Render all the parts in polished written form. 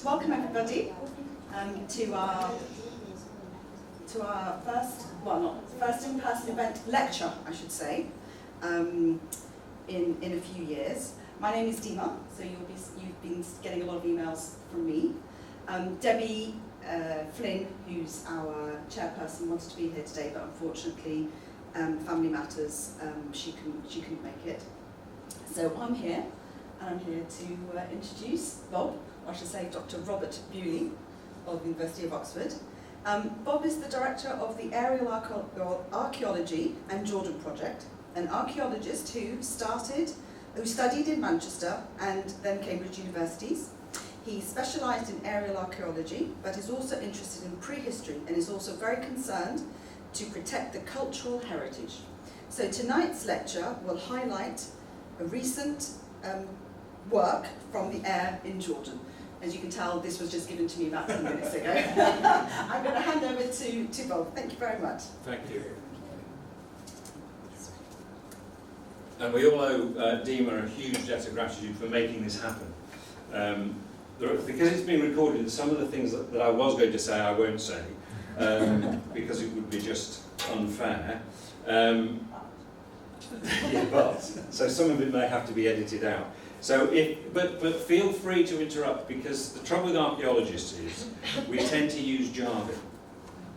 welcome everybody to our first in-person event lecture, I should say, in a few years. My name is Dima, so you've been getting a lot of emails from me. Debbie Flynn, who's our chairperson, wanted to be here today, but unfortunately, family matters, she couldn't make it. So I'm here, and I'm here to introduce Bob, or I should say Dr. Robert Bewley of the University of Oxford. Bob is the director of the Aerial Archaeology and Jordan project, an archaeologist who studied in Manchester and then Cambridge universities. He specialised in aerial archaeology, but is also interested in prehistory and is also very concerned to protect the cultural heritage. So tonight's lecture will highlight a recent work from the Air in Jordan. As you can tell, this was just given to me about 10 minutes ago. I'm going to hand over to Bob. Thank you very much. Thank you. And we all owe Dima a huge debt of gratitude for making this happen. Because it's been recorded, some of the things that I was going to say I won't say, because it would be just unfair. So some of it may have to be edited out. So but feel free to interrupt, because the trouble with archaeologists is we tend to use jargon.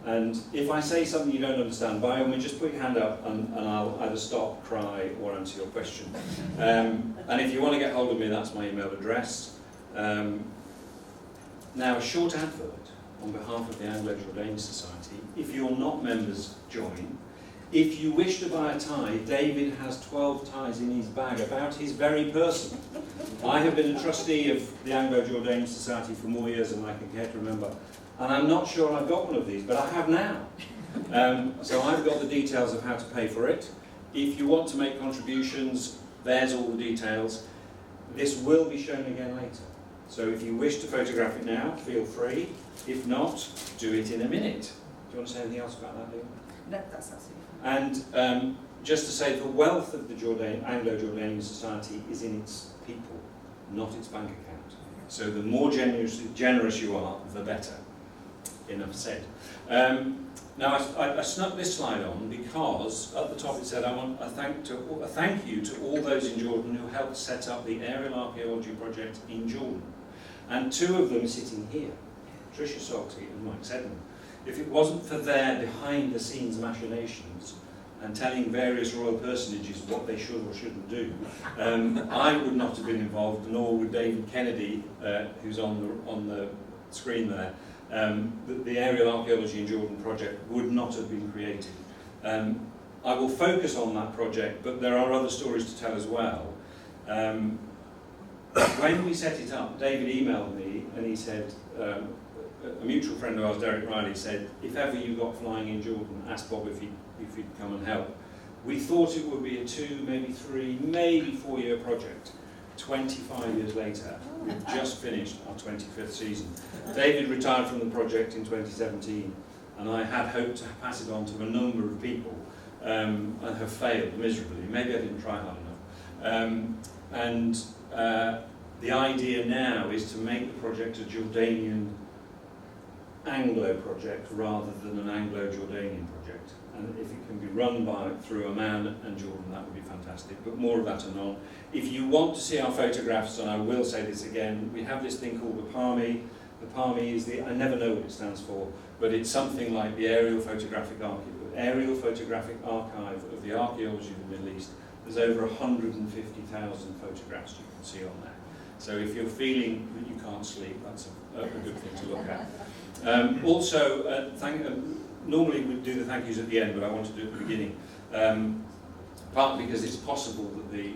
And if I say something you don't understand, by all means just put your hand up and I'll either stop, cry, or answer your question. And if you want to get hold of me, that's my email address. Now, a short advert on behalf of the Anglo-Jordanian Society. If you're not members, join. If you wish to buy a tie, David has 12 ties in his bag about his very person. I have been a trustee of the Anglo-Jordanian Society for more years than I can care to remember. And I'm not sure I've got one of these, but I have now. So I've got the details of how to pay for it. If you want to make contributions, there's all the details. This will be shown again later. So if you wish to photograph it now, feel free. If not, do it in a minute. Do you want to say anything else about that, Leo? No, that's absolutely fine. And just to say, the wealth of the Anglo-Jordanian Society is in its people, not its bank account. So the more generous you are, the better. Enough said. Now I snuck this slide on because at the top it said I want a thank you to all those in Jordan who helped set up the Aerial Archaeology project in Jordan. And two of them sitting here, Tricia Salty and Mike Sedman. If it wasn't for their behind-the-scenes machinations and telling various royal personages what they should or shouldn't do, I would not have been involved, nor would David Kennedy, who's on the screen there. The Aerial Archaeology in Jordan project would not have been created. I will focus on that project, but there are other stories to tell as well. When we set it up, David emailed me and he said, a mutual friend of ours, Derek Riley, said, if ever you got flying in Jordan, ask Bob if he'd come and help. We thought it would be a 2, maybe 3, maybe 4-year project. 25 years later, we've just finished our 25th season. David retired from the project in 2017, and I had hoped to pass it on to a number of people, and have failed miserably. Maybe I didn't try hard enough. The idea now is to make the project a Jordanian Anglo project rather than an Anglo-Jordanian project. And if it can be run through Amman and Jordan, that would be fantastic. But more of that anon. If you want to see our photographs, and I will say this again, we have this thing called the PAMI. The PAMI is I never know what it stands for, but it's something like the Aerial Photographic Archive of the Archaeology of the Middle East. There's over 150,000 photographs you can see on there. So if you're feeling that you can't sleep, that's a good thing to look at. Normally we do the thank yous at the end, but I want to do it at the beginning. Partly because it's possible that the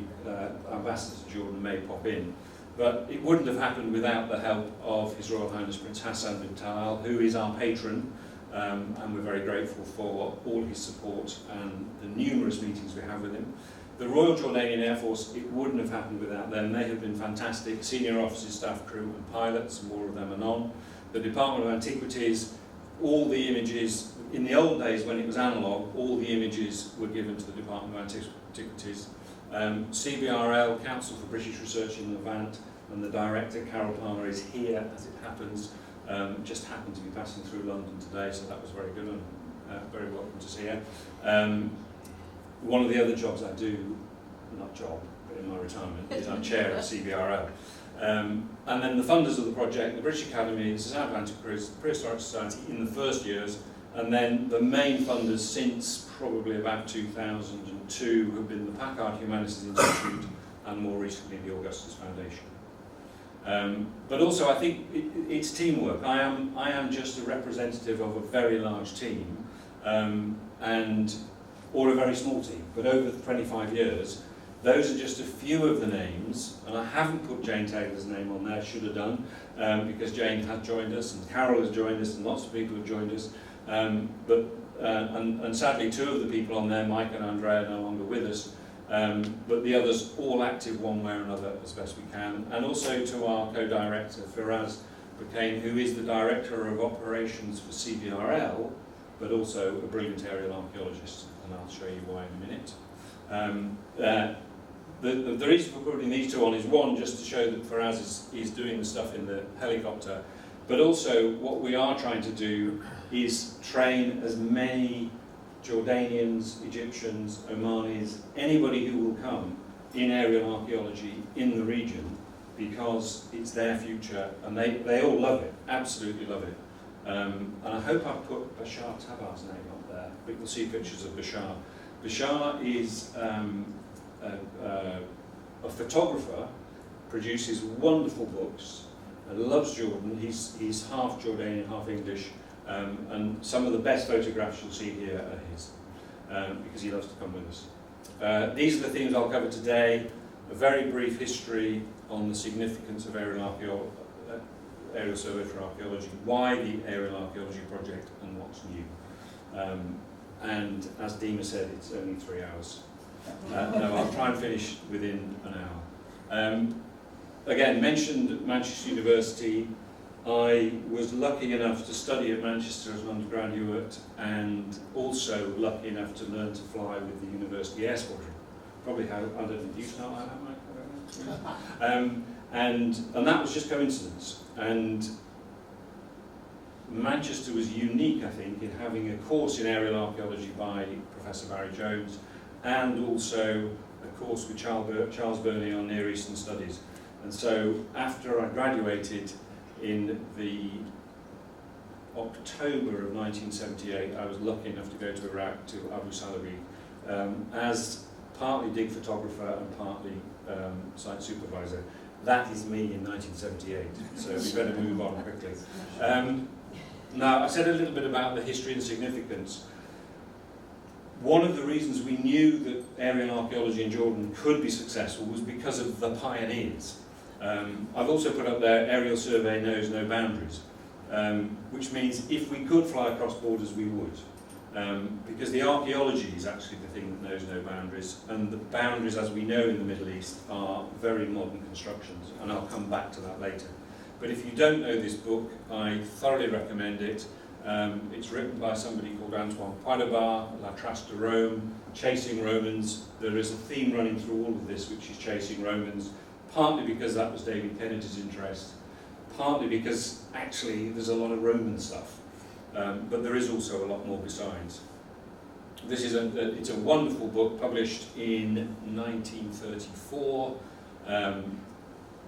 ambassador to Jordan may pop in, but it wouldn't have happened without the help of His Royal Highness Prince Hassan bin Talal, who is our patron, and we're very grateful for all his support and the numerous meetings we have with him. The Royal Jordanian Air Force, it wouldn't have happened without them. They have been fantastic, senior officers, staff, crew and pilots, more of them anon. The Department of Antiquities, all the images, in the old days when it was analogue, all the images were given to the Department of Antiquities. CBRL, Council for British Research in Levant, and the director, Carol Palmer, is here as it happens. Just happened to be passing through London today, so that was very good, and very welcome to see her. One of the other jobs I do, not job, but in my retirement, is I'm chair of CBRL. And then the funders of the project, the British Academy, the South Atlantic Prehistoric Society in the first years, and then the main funders since probably about 2002 have been the Packard Humanities Institute and more recently the Augustus Foundation. But also I think it's teamwork. I am just a representative of a very large team, or a very small team, but over 25 years, those are just a few of the names, and I haven't put Jane Taylor's name on there, should have done, because Jane has joined us, and Carol has joined us, and lots of people have joined us, and sadly 2 of the people on there, Mike and Andrea, are no longer with us, but the others all active one way or another as best we can, and also to our co-director, Firaz Bukane, who is the Director of Operations for CBRL, but also a brilliant aerial archaeologist, and I'll show you why in a minute. The reason for putting these 2 on is one, just to show that Firaz is doing the stuff in the helicopter, but also what we are trying to do is train as many Jordanians, Egyptians, Omanis, anybody who will come in aerial archaeology in the region, because it's their future, and they all love it, absolutely love it. And I hope I've put Bashar Tabar's name up there, but you'll see pictures of Bashar. Bashar is a photographer, produces wonderful books, loves Jordan. He's half Jordanian, half English, and some of the best photographs you'll see here are his, because he loves to come with us. These are the things I'll cover today: a very brief history on the significance of aerial survey for archaeology, why the Aerial Archaeology project, and what's new. And as Dima said, it's only 3 hours. No, I'll try and finish within an hour. Again, mentioned Manchester University. I was lucky enough to study at Manchester as an undergraduate, and also lucky enough to learn to fly with the University Air Squadron. Probably how, I don't know, do you start like that, Mike? I don't know. And that was just coincidence. And Manchester was unique, I think, in having a course in aerial archaeology by Professor Barry Jones, and also a course with Charles Burney on Near Eastern Studies. And so after I graduated in the October of 1978, I was lucky enough to go to Iraq, to Abu Salabi, as partly dig photographer and partly site supervisor. That is me in 1978, so we better move on quickly. Now, I said a little bit about the history and significance. One of the reasons we knew that aerial archaeology in Jordan could be successful was because of the pioneers. I've also put up there, aerial survey knows no boundaries, which means if we could fly across borders, we would. Because the archaeology is actually the thing that knows no boundaries, and the boundaries, as we know in the Middle East, are very modern constructions, and I'll come back to that later. But if you don't know this book, I thoroughly recommend it. It's written by somebody called Antoine Poidobar, La Trace de Rome, Chasing Romans. There is a theme running through all of this, which is chasing Romans, partly because that was David Kennedy's interest, partly because actually there's a lot of Roman stuff. But there is also a lot more besides. This is it's a wonderful book published in 1934.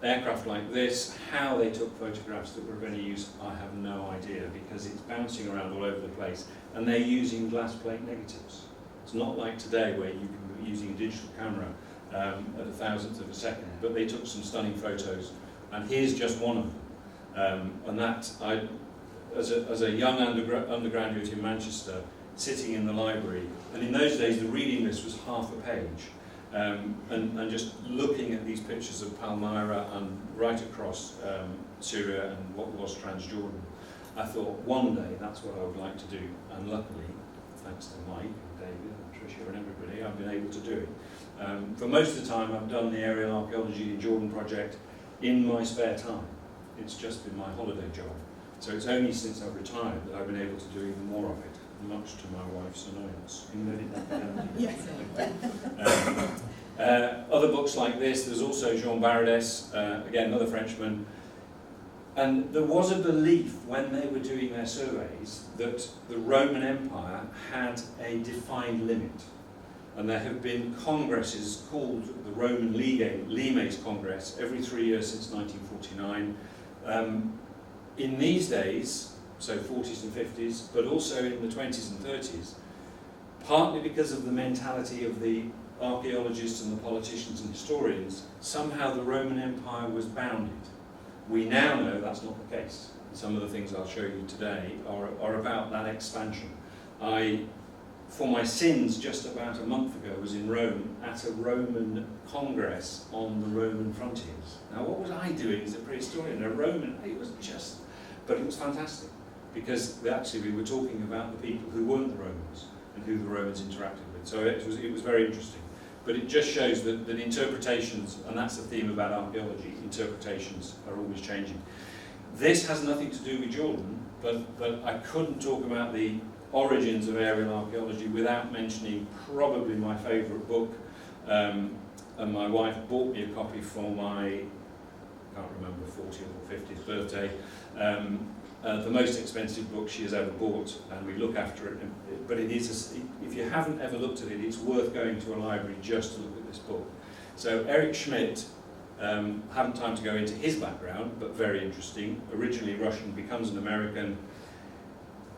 Aircraft like this, how they took photographs that were of any use, I have no idea, because it's bouncing around all over the place, and they're using glass plate negatives. It's not like today where you can be using a digital camera at a thousandth of a second, but they took some stunning photos, and here's just one of them. And that, as a young undergraduate in Manchester, sitting in the library, and in those days the reading list was half a page, and just looking at these pictures of Palmyra and right across Syria and what was Transjordan, I thought one day that's what I would like to do, and luckily, thanks to Mike and David and Tricia and everybody, I've been able to do it. For most of the time I've done the Aerial Archaeology in Jordan project in my spare time. It's just been my holiday job. So it's only since I've retired that I've been able to do even more of it, much to my wife's annoyance. Yes. Other books like this, there's also Jean Baradès, again another Frenchman, and there was a belief when they were doing their surveys that the Roman Empire had a defined limit. And there have been congresses called the Roman Limes Congress every 3 years since 1949. In these days, so 40s and 50s, but also in the 20s and 30s, partly because of the mentality of the archaeologists and the politicians and historians, somehow the Roman Empire was bounded. We now know that's not the case. Some of the things I'll show you today are about that expansion. For my sins, just about a month ago, was in Rome at a Roman congress on the Roman frontiers. Now, what was I doing as a prehistorian? But it was fantastic, because actually we were talking about the people who weren't the Romans and who the Romans interacted with. So it was very interesting. But it just shows that interpretations, and that's the theme about archaeology, interpretations are always changing. This has nothing to do with Jordan, but I couldn't talk about the origins of aerial archaeology without mentioning probably my favourite book, and my wife bought me a copy for my, I can't remember, 40th or 50th birthday, the most expensive book she has ever bought, and we look after it, but it is, if you haven't ever looked at it, it's worth going to a library just to look at this book. So Eric Schmidt, haven't time to go into his background, but very interesting, originally Russian, becomes an American,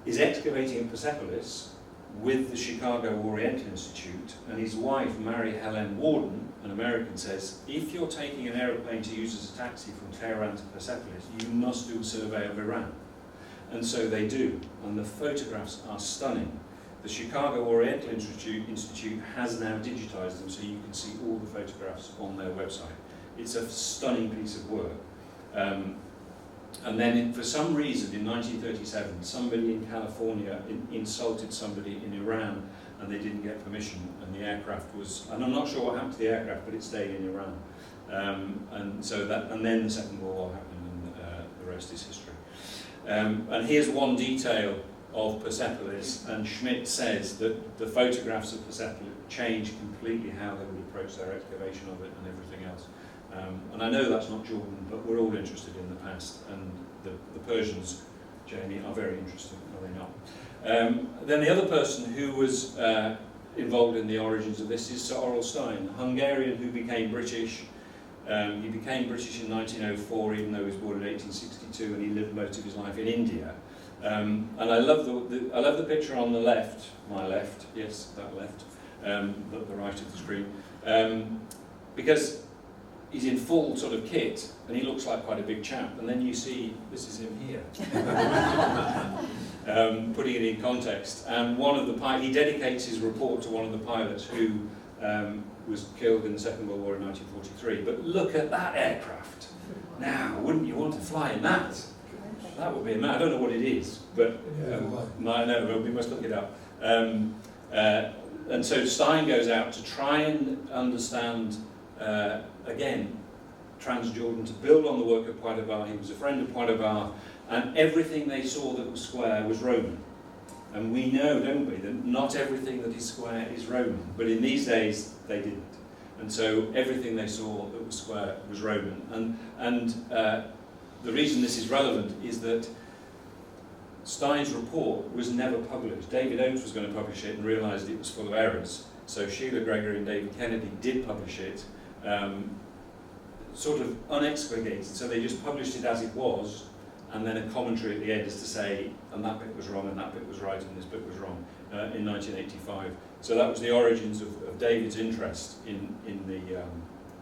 is excavating in Persepolis with the Chicago Oriental Institute, and his wife, Mary Helen Warden, an American, says, if you're taking an aeroplane to use as a taxi from Tehran to Persepolis, you must do a survey of Iran. And so they do, and the photographs are stunning. The Chicago Oriental Institute has now digitized them, so you can see all the photographs on their website. It's a stunning piece of work. And then, for some reason, in 1937, somebody in California insulted somebody in Iran, and they didn't get permission, and the aircraft was, and I'm not sure what happened to the aircraft, but it stayed in Iran. And then the Second World War happened, and the rest is history. And here's one detail of Persepolis, and Schmidt says that the photographs of Persepolis changed completely how they would approach their excavation of it and everything else. And I know that's not Jordan, but we're all interested in the past, and the Persians, Jamie, are very interested, are they not? Then the other person who was involved in the origins of this is Sir Oral Stein, a Hungarian who became British. He became British in 1904, even though he was born in 1862, and he lived most of his life in India. And I love the picture on the left, my left, yes, that left, the right of the screen, because he's in full sort of kit, and he looks like quite a big chap, and then you see, this is him here, putting it in context. And he dedicates his report to one of the pilots who was killed in the Second World War in 1943. But look at that aircraft. Now, wouldn't you want to fly in that? That would be amazing. I don't know what it is, but no, we must look it up. And so Stein goes out to try and understand, again, Transjordan, to build on the work of Poitiers. He was a friend of Poitiers, and everything they saw that was square was Roman. And we know, don't we, that not everything that is square is Roman, but in these days they didn't. And so everything they saw that was square was Roman. And the reason this is relevant is that Stein's report was never published. David Oates was going to publish it and realised it was full of errors. So Sheila Gregory and David Kennedy did publish it, sort of unexpurgated. So they just published it as it was, and then a commentary at the end is to say, and that bit was wrong, and that bit was right, and this bit was wrong, in 1985. So that was the origins of David's interest in the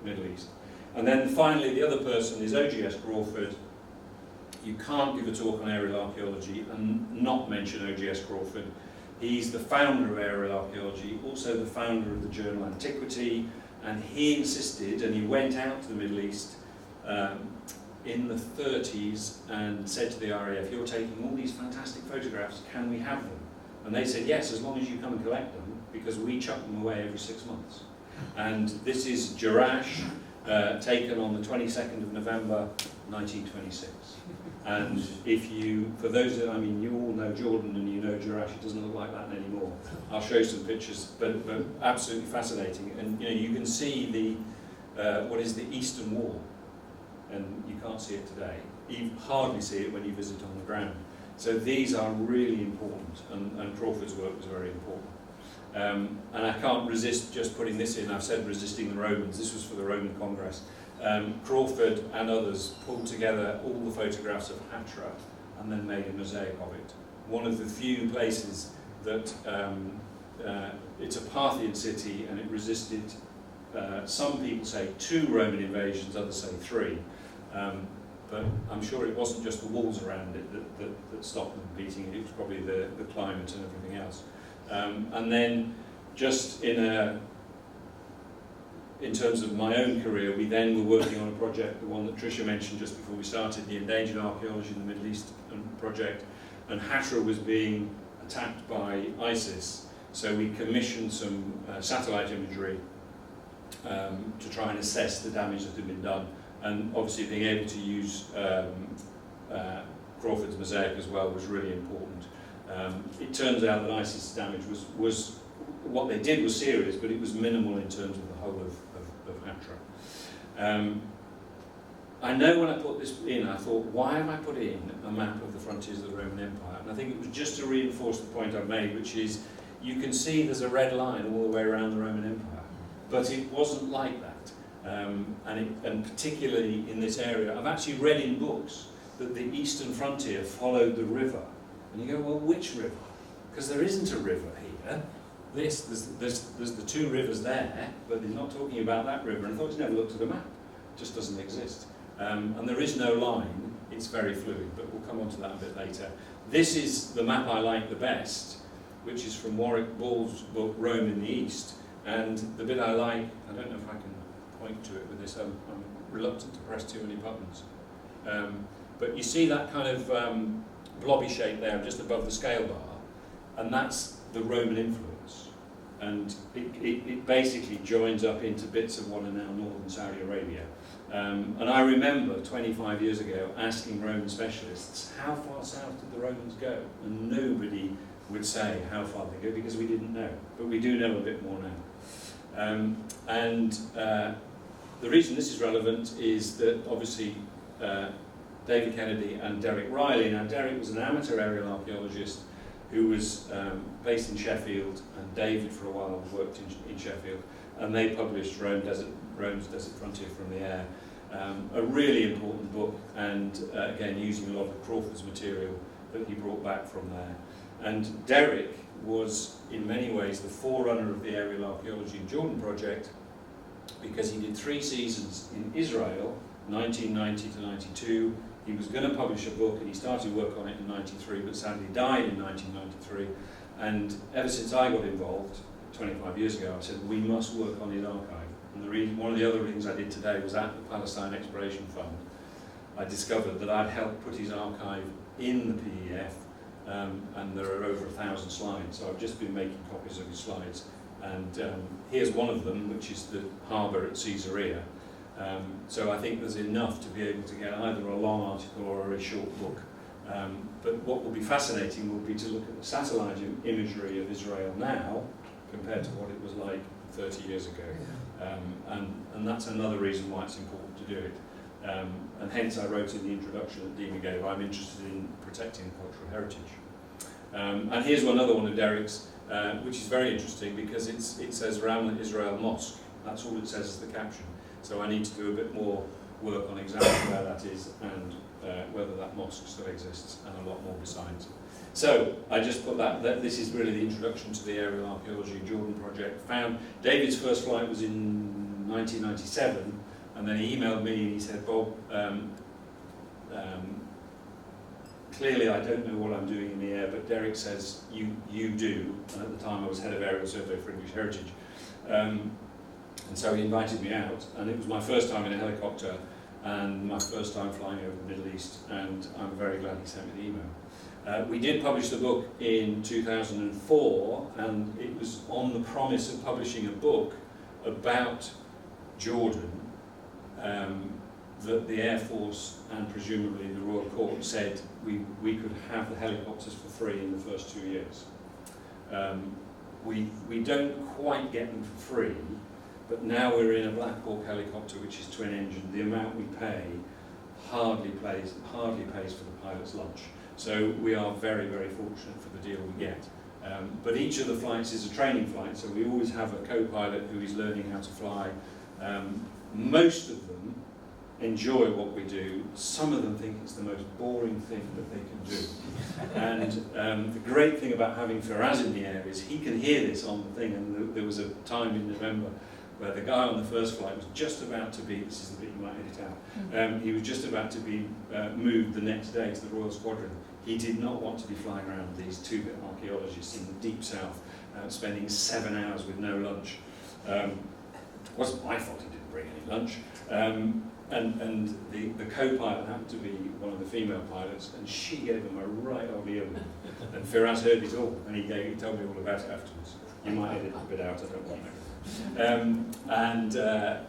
Middle East. And then finally, the other person is O.G.S. Crawford. You can't give a talk on aerial archaeology and not mention O.G.S. Crawford. He's the founder of aerial archaeology, also the founder of the journal Antiquity, and he insisted, and he went out to the Middle East in the 30s and said to the RAF, you're taking all these fantastic photographs, can we have them? And they said, yes, as long as you come and collect them, because we chuck them away every 6 months. And this is Jerash, taken on the 22nd of November 1926. And if you, for those that, I mean, you all know Jordan and you know Jerash, it doesn't look like that anymore. I'll show you some pictures, but absolutely fascinating. And you know, you can see the, what is the Eastern Wall, and you can't see it today. You hardly see it when you visit on the ground. So these are really important, and Crawford's work was very important. And I can't resist just putting this in. I've said resisting the Romans. This was for the Roman Congress. Crawford and others pulled together all the photographs of Hatra and then made a mosaic of it. One of the few places that it's a Parthian city and it resisted, some people say 2 Roman invasions, others say 3. But I'm sure it wasn't just the walls around it that stopped them beating it. It was probably the climate and everything else. And then just in terms of my own career, we then were working on a project, the one that Tricia mentioned just before we started, the Endangered Archaeology in the Middle East project, and Hatra was being attacked by ISIS, so we commissioned some satellite imagery to try and assess the damage that had been done, and obviously being able to use Crawford's mosaic as well was really important. It turns out that ISIS damage was what they did was serious, but it was minimal in terms of the whole of Hatra. I know when I put this in, I thought, why have I put in a map of the frontiers of the Roman Empire? And I think it was just to reinforce the point I've made, which is, you can see there's a red line all the way around the Roman Empire, but it wasn't like that. And particularly in this area, I've actually read in books that the eastern frontier followed the river. And you go, well, which river? Because there isn't a river here. There's the 2 rivers there, but they're not talking about that river. And I thought, you never looked at a map. It just doesn't exist. And there is no line. It's very fluid, but we'll come on to that a bit later. This is the map I like the best, which is from Warwick Ball's book, Rome in the East. And the bit I like, I don't know if I can point to it with this, I'm reluctant to press too many buttons. But you see that kind of blobby shape there, just above the scale bar, and that's the Roman influence. And it basically joins up into bits of what are now northern Saudi Arabia. And I remember 25 years ago asking Roman specialists, how far south did the Romans go? And nobody would say how far they go, because we didn't know. But we do know a bit more now. The reason this is relevant is that obviously David Kennedy and Derek Riley. Now Derek was an amateur aerial archaeologist who was based in Sheffield, and David for a while worked in Sheffield, and they published Rome's Desert Frontier from the Air, a really important book, and again using a lot of Crawford's material that he brought back from there. And Derek was in many ways the forerunner of the Aerial Archaeology in Jordan project, because he did 3 seasons in Israel, 1990 to 92. He was going to publish a book, and he started work on it in 93, but sadly died in 1993. And ever since I got involved, 25 years ago, I said, we must work on his archive. And one of the other things I did today was at the Palestine Exploration Fund. I discovered that I'd helped put his archive in the PEF, and there are over 1,000 slides. So I've just been making copies of his slides. And here's one of them, which is the harbour at Caesarea. So I think there's enough to be able to get either a long article or a short book. But what will be fascinating will be to look at the satellite imagery of Israel now compared to what it was like 30 years ago. And that's another reason why it's important to do it. And hence I wrote in the introduction that Dima gave, I'm interested in protecting cultural heritage. And here's another one of Derek's, which is very interesting because it says Ramla Israel Mosque. That's all it says as the caption. So I need to do a bit more work on exactly where that is and whether that mosque still exists, and a lot more besides. So I just put that this is really the introduction to the Aerial Archaeology Jordan project. David's first flight was in 1997, and then he emailed me and he said, Bob, clearly I don't know what I'm doing in the air, but Derek says you do. And at the time I was head of Aerial Survey for English Heritage. And so he invited me out, and it was my first time in a helicopter and my first time flying over the Middle East, and I'm very glad he sent me the email. We did publish the book in 2004, and it was on the promise of publishing a book about Jordan, that the Air Force and presumably the Royal Court said we could have the helicopters for free in the first 2 years. We don't quite get them for free, but now we're in a Black Hawk helicopter which is twin engine. The amount we pay hardly pays for the pilot's lunch. So we are very, very fortunate for the deal we get. But each of the flights is a training flight, so we always have a co-pilot who is learning how to fly. Most of them enjoy what we do. Some of them think it's the most boring thing that they can do. And the great thing about having Firaz in the air is he can hear this on the thing, and there was a time in November where the guy on the first flight was just about to be, this is the bit you might edit out, he was just about to be moved the next day to the Royal Squadron. He did not want to be flying around these two-bit archaeologists in the deep south, spending 7 hours with no lunch. It wasn't my fault he didn't bring any lunch. And the co-pilot happened to be one of the female pilots, and she gave him a right old earwig. And Firaz heard it all, and he told me all about it afterwards. You might edit a bit out, I don't want to.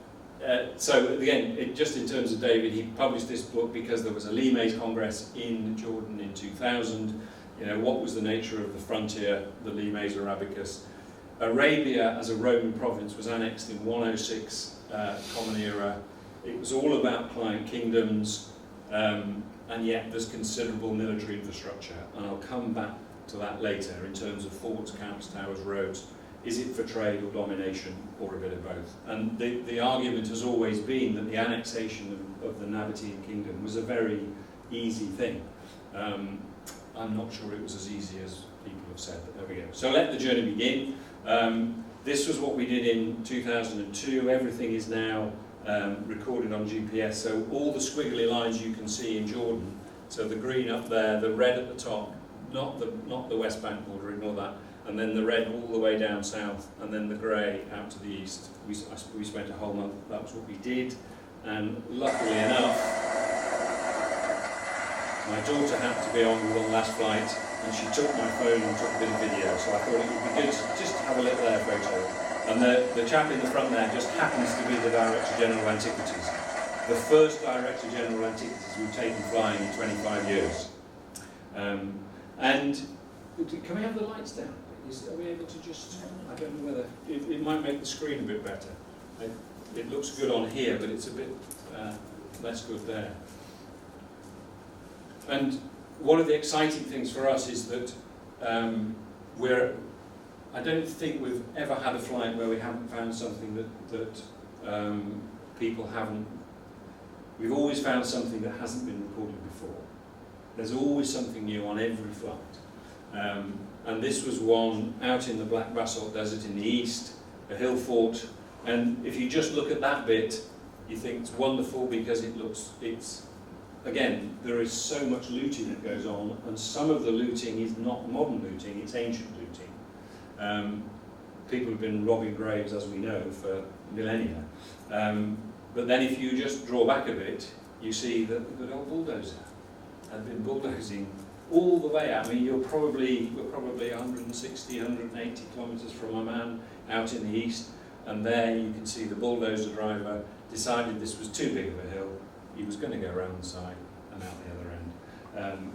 So again, just in terms of David, he published this book because there was a Limes Congress in Jordan in 2000. You know, what was the nature of the frontier, the Limes Arabicus? Arabia as a Roman province was annexed in 106, Common Era. It was all about client kingdoms, and yet there's considerable military infrastructure. And I'll come back to that later in terms of forts, camps, towers, roads. Is it for trade or domination, or a bit of both? And the argument has always been that the annexation of the Nabatean kingdom was a very easy thing. I'm not sure it was as easy as people have said, but there we go. So let the journey begin. This was what we did in 2002. Everything is now recorded on GPS. So all the squiggly lines you can see in Jordan, so the green up there, the red at the top, not the West Bank border, ignore that, and then the red all the way down south, and then the grey out to the east. We spent a whole month, that was what we did, and luckily enough, my daughter happened to be on the last flight, and she took my phone and took a bit of video, so I thought it would be good to just have a look at their photo. And the chap in the front there just happens to be the Director General Antiquities. The first Director General Antiquities we've taken flying in 25 years. And can we have the lights down? Are we able to just, I don't know whether, it might make the screen a bit better. It looks good on here, but it's a bit less good there. And one of the exciting things for us is that I don't think we've ever had a flight where we haven't found something that people haven't. We've always found something that hasn't been recorded before. There's always something new on every flight. And this was one out in the Black Basalt Desert in the east, a hill fort. And if you just look at that bit, you think it's wonderful because again, there is so much looting that goes on, and some of the looting is not modern looting, it's ancient looting. People have been robbing graves, as we know, for millennia. But then if you just draw back a bit, you see that the good old bulldozer had been bulldozing all the way out. I mean, we're probably 160, 180 kilometres from Amman, out in the east, and there you can see the bulldozer driver decided this was too big of a hill. He was going to go around the side and out the other end.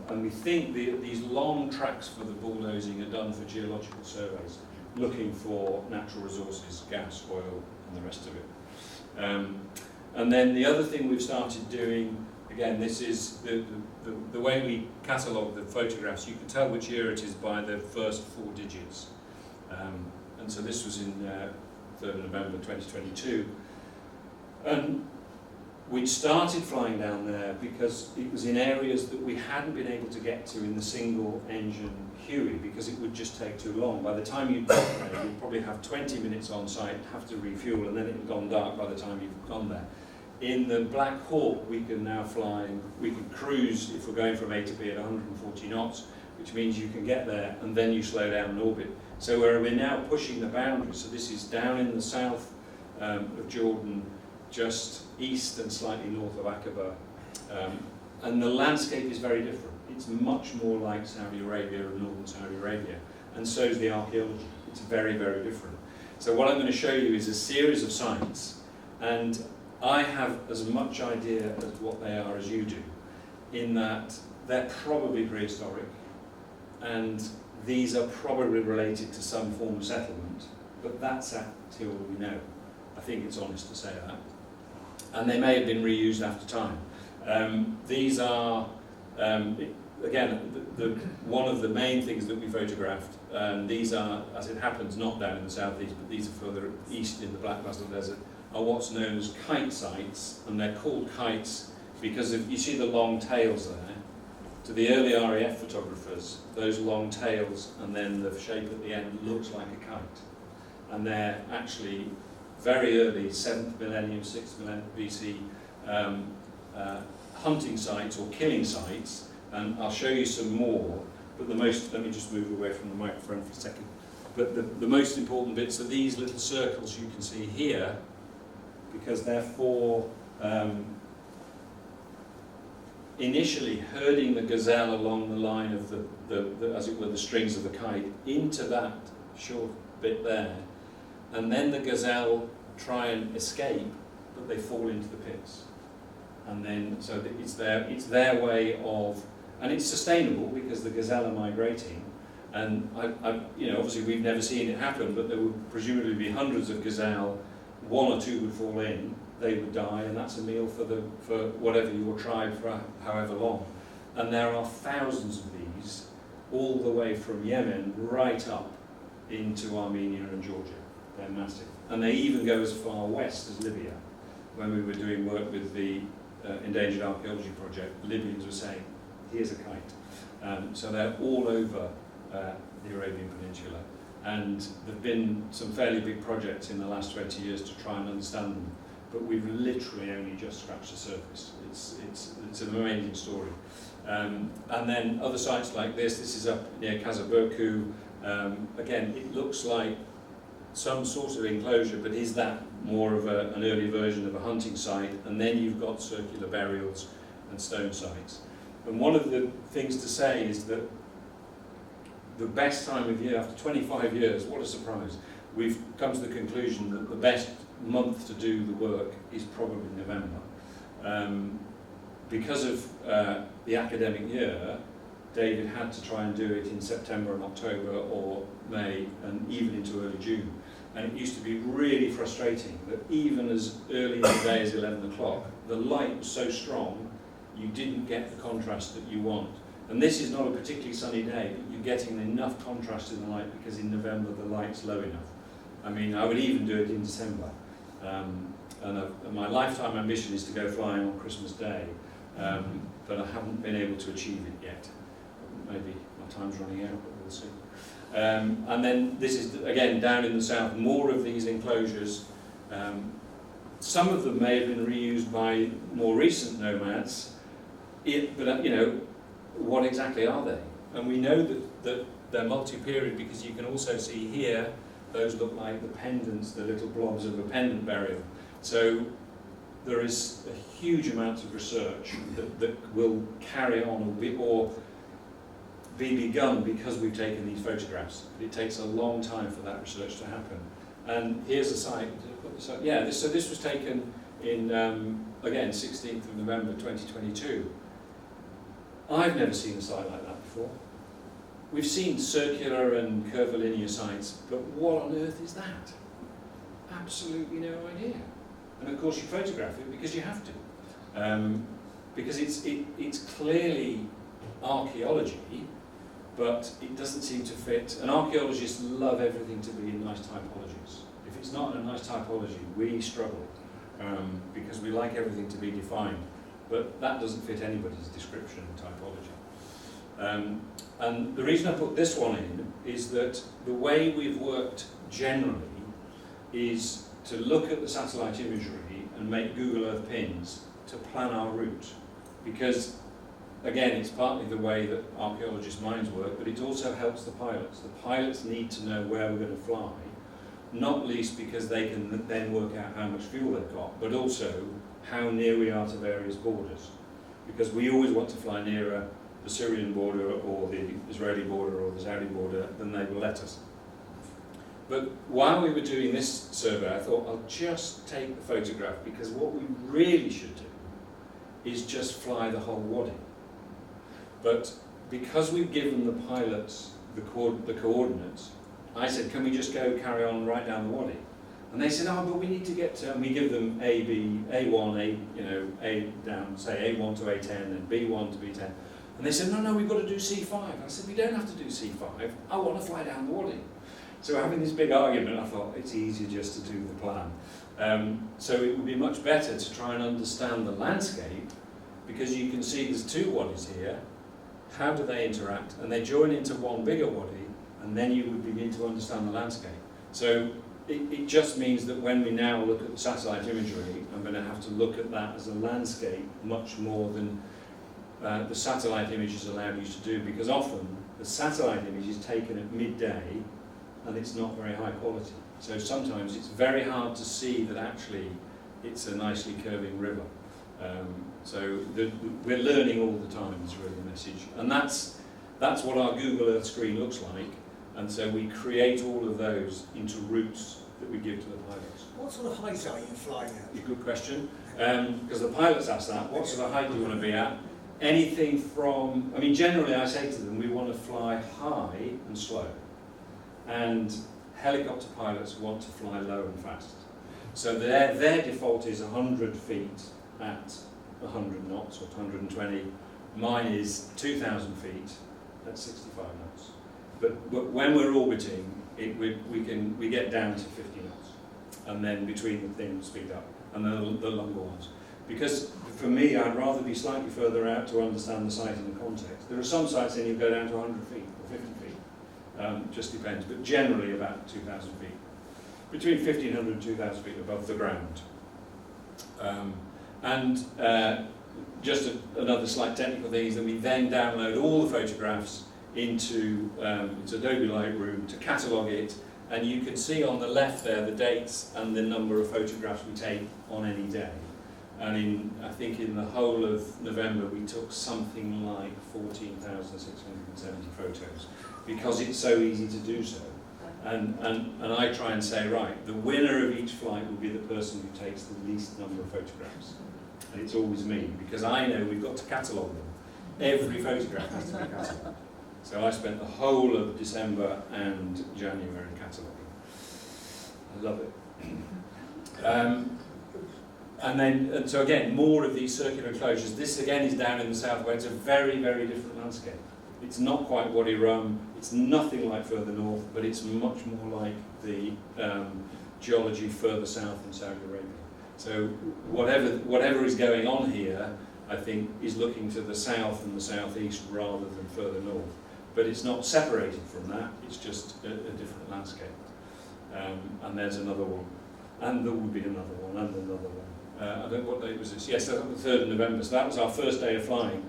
And we think these long tracks for the bulldozing are done for geological surveys, looking for natural resources, gas, oil, and the rest of it. And then the other thing we've started doing, again, this is the way we catalogue the photographs. You can tell which year it is by the first 4 digits. And so this was in 3rd of November 2022. And we'd started flying down there because it was in areas that we hadn't been able to get to in the single engine Huey because it would just take too long. By the time you got there, you'd probably have 20 minutes on site, have to refuel, and then it had gone dark by the time you've gone there. In the Black Hawk, we can now fly, we can cruise if we're going from A to B at 140 knots, which means you can get there and then you slow down and orbit. So we're now pushing the boundaries. So this is down in the south of Jordan, just east and slightly north of Aqaba. And the landscape is very different. It's much more like Saudi Arabia and northern Saudi Arabia. And so is the archaeology. It's very, very different. So what I'm going to show you is a series of sites. And I have as much idea as what they are as you do, in that they're probably prehistoric, and these are probably related to some form of settlement, but that's actually all we know. I think it's honest to say that. And they may have been reused after time. These are, again, one of the main things that we photographed. These are, as it happens, not down in the southeast, but these are further east in the Black Basel Desert, are what's known as kite sites, and they're called kites because if you see the long tails there. To the early RAF photographers, those long tails and then the shape at the end looks like a kite. And they're actually very early, 7th millennium, 6th millennium BC hunting sites or killing sites, and I'll show you some more, but the most, let me just move away from the microphone for a second, but the most important bits are these little circles you can see here, because they're for initially herding the gazelle along the line of the as it were, the strings of the kite into that short bit there, and then the gazelle try and escape, but they fall into the pits. And then, so it's their way of, and it's sustainable because the gazelle are migrating, and you know, obviously we've never seen it happen, but there would presumably be hundreds of gazelle, one or two would fall in, they would die, and that's a meal for whatever your tribe for however long. And there are thousands of these, all the way from Yemen right up into Armenia and Georgia. They're massive. And they even go as far west as Libya. When we were doing work with the Endangered Archaeology Project, Libyans were saying, here's a kite. So they're all over the Arabian Peninsula. And there have been some fairly big projects in the last 20 years to try and understand them. But we've literally only just scratched the surface. It's an amazing story. And then other sites like this is up near Kazaburku. Again, it looks like some sort of enclosure, but is that more of an early version of a hunting site? And then you've got circular burials and stone sites. And one of the things to say is that the best time of year, after 25 years, what a surprise, we've come to the conclusion that the best month to do the work is probably November. Because of the academic year, David had to try and do it in September and October or May and even into early June. And it used to be really frustrating that even as early in the day as 11 o'clock, the light was so strong, you didn't get the contrast that you want. And this is not a particularly sunny day, but you're getting enough contrast in the light because in November the light's low enough. I mean, I would even do it in December. And my lifetime ambition is to go flying on Christmas Day, but I haven't been able to achieve it yet. Maybe my time's running out, but we'll see. And then this is, again, down in the south, more of these enclosures. Some of them may have been reused by more recent nomads, but you know, what exactly are they? And we know that they're multi-period because you can also see here, those look like the pendants, the little blobs of a pendant burial. So there is a huge amount of research that will carry on or be begun because we've taken these photographs. It takes a long time for that research to happen. And here's a site. Yeah, so this was taken in, again, 16th of November 2022. I've never seen a site like that before. We've seen circular and curvilinear sites, but what on earth is that? Absolutely no idea. And of course you photograph it because you have to. Because it's clearly archaeology, but it doesn't seem to fit. And archaeologists love everything to be in nice typologies. If it's not in a nice typology, we struggle, because we like everything to be defined. But that doesn't fit anybody's description of typology. And the reason I put this one in is that the way we've worked generally is to look at the satellite imagery and make Google Earth pins to plan our route. Because, again, it's partly the way that archaeologists' minds work, but it also helps the pilots. The pilots need to know where we're going to fly, not least because they can then work out how much fuel they've got, but also how near we are to various borders. Because we always want to fly nearer the Syrian border or the Israeli border or the Saudi border than they will let us. But while we were doing this survey, I thought I'll just take the photograph, because what we really should do is just fly the whole wadi. But because we've given the pilots the coordinates, I said, can we just go carry on right down the wadi? And they said, oh, but we need to get to, and we give them A, B, A1, A down, say A1 to A10, and B1 to B10. And they said, no, we've got to do C5. I said, we don't have to do C5. I want to fly down the wadi. So we're having this big argument. I thought, it's easier just to do the plan. So it would be much better to try and understand the landscape, because you can see there's two wadis here. How do they interact? And they join into one bigger wadi, and then you would begin to understand the landscape. So it just means that when we now look at the satellite imagery, I'm going to have to look at that as a landscape much more than the satellite images allowed you to do, because often the satellite image is taken at midday and it's not very high quality. So sometimes it's very hard to see that actually it's a nicely curving river. We're learning all the time is really the message. And that's what our Google Earth screen looks like. And so we create all of those into routes that we give to the pilots. What sort of height are you flying at? Good question. Because the pilots ask that, what sort of height do you want to be at? Anything from, I mean, generally I say to them, we want to fly high and slow. And helicopter pilots want to fly low and fast. So their default is 100 feet at 100 knots or 120. Mine is 2,000 feet at 65 knots. But when we're orbiting, we get down to 50 knots. And then between the things speed up. And then the longer ones. Because for me, I'd rather be slightly further out to understand the site in the context. There are some sites then you go down to 100 feet or 50 feet. Just depends. But generally about 2,000 feet. Between 1,500 and 2,000 feet above the ground. Just another slight technical thing is that we then download all the photographs into Adobe Lightroom to catalogue it, and you can see on the left there the dates and the number of photographs we take on any day. And I think in the whole of November we took something like 14,670 photos, because it's so easy to do so. And I try and say, right, the winner of each flight will be the person who takes the least number of photographs. And it's always me, because I know we've got to catalogue them. Every photograph has to be catalogued. So I spent the whole of December and January cataloguing. I love it. And so again, more of these circular enclosures. This again is down in the south, where it's a very, very different landscape. It's not quite Wadi Rum, it's nothing like further north, but it's much more like the geology further south in Saudi Arabia. So whatever is going on here, I think, is looking to the south and the southeast rather than further north. But it's not separated from that, it's just a different landscape. And there's another one. And there will be another one, and another one. I don't know what date was this? Yes, that was the 3rd of November. So that was our first day of flying,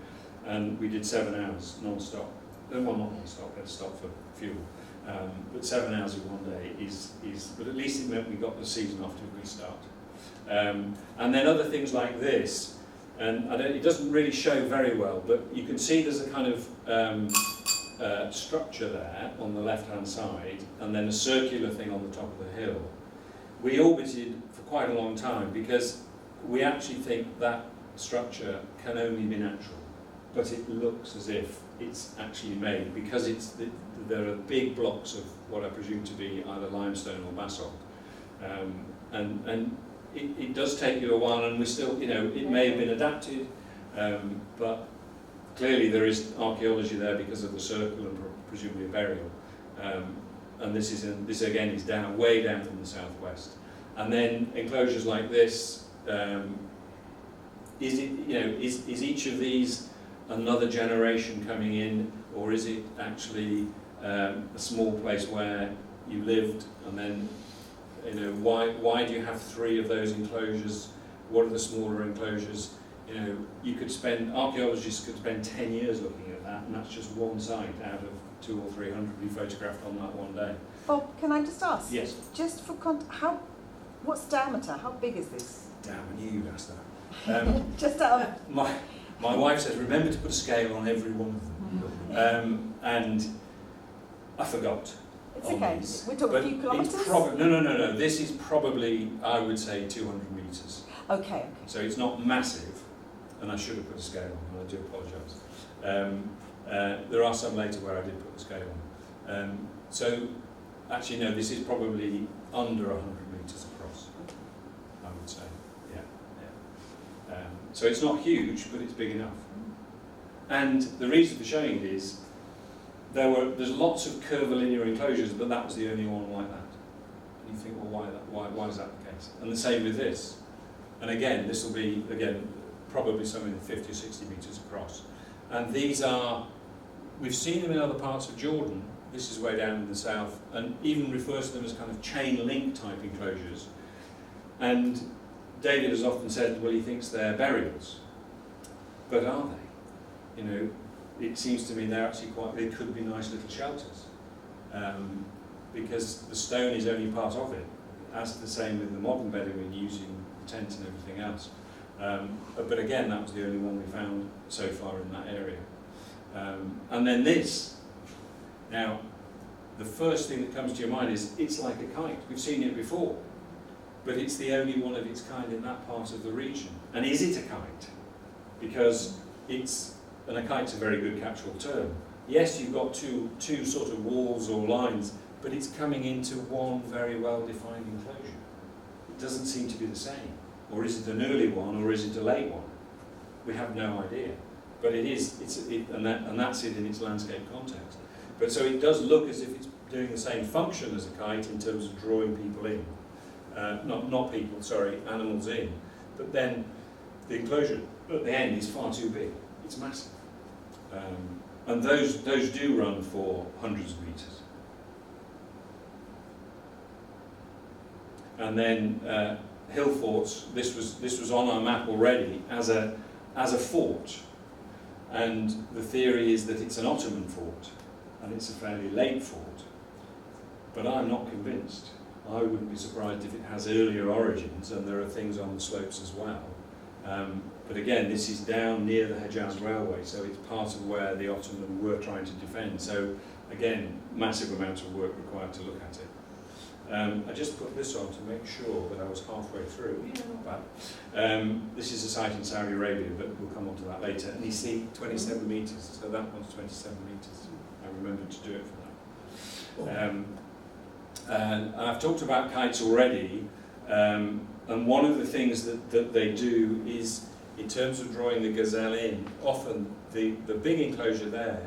and we did 7 hours non-stop. Well, not non-stop, we had to stop for fuel. But 7 hours in one day is, but at least it meant we got the season off to a good start. And then other things like this, and it doesn't really show very well, but you can see there's a kind of structure there on the left-hand side, and then a circular thing on the top of the hill. We orbited for quite a long time because we actually think that structure can only be natural, but it looks as if it's actually made, because there are big blocks of what I presume to be either limestone or basalt. And it does take you a while, and we still, it may have been adapted, but clearly there is archaeology there because of the circle and presumably a burial. And this again is way down in the southwest. And then enclosures like this, is each of these another generation coming in, or is it actually a small place where you lived, and then why do you have 3 of those enclosures? What are the smaller enclosures? Archaeologists could spend 10 years looking at that, and that's just one site out of 200 or 300 we photographed on that one day. Bob, can I just ask? Yes. Just for what's diameter? How big is this? Damn, I knew you'd ask that. Just out of... My wife says, remember to put a scale on every one of them. And I forgot. It's on okay. these. We're talking But a few it's kilometres? no. This is probably, I would say, 200 metres. Okay. So it's not massive, and I should have put a scale on, and I do apologise. There are some later where I did put the scale on. So, actually, no, this is probably under 100 metres across, I would say. Yeah. So it's not huge, but it's big enough. And the reason for showing it is there's lots of curvilinear enclosures, but that was the only one like that. And you think, well, why is that the case? And the same with this. And again, this will be probably something 50 or 60 metres across. And these are, we've seen them in other parts of Jordan. This is way down in the south, and even refers to them as kind of chain link type enclosures. And David has often said, well, he thinks they're burials. But are they? You know, it seems to me they're actually they could be nice little shelters. Because the stone is only part of it, as the same with the modern Bedouin using the tent and everything else. But again, that was the only one we found so far in that area. And then this. Now, the first thing that comes to your mind is, it's like a kite. We've seen it before, but it's the only one of its kind in that part of the region. And is it a kite? Because and a kite's a very good catch-all term. Yes, you've got two sort of walls or lines, but it's coming into one very well-defined enclosure. It doesn't seem to be the same. Or is it an early one, or is it a late one? We have no idea. But it is, and that's it in its landscape context. But so it does look as if it's doing the same function as a kite in terms of drawing people in. Not people, sorry, animals in. But then the enclosure at the end is far too big. It's massive. And those do run for hundreds of metres. And then hill forts, this was on our map already as a fort. And the theory is that it's an Ottoman fort, and it's a fairly late fort. But I'm not convinced. I wouldn't be surprised if it has earlier origins, and there are things on the slopes as well. But again, this is down near the Hejaz Railway, so it's part of where the Ottoman were trying to defend. So again, massive amount of work required to look at it. I just put this on to make sure that I was halfway through. Yeah, not bad. This is a site in Saudi Arabia, but we'll come on to that later. And you see 27 metres, so that one's 27 metres. I remembered to do it for that. And I've talked about kites already, and one of the things that they do is, in terms of drawing the gazelle in, often the big enclosure there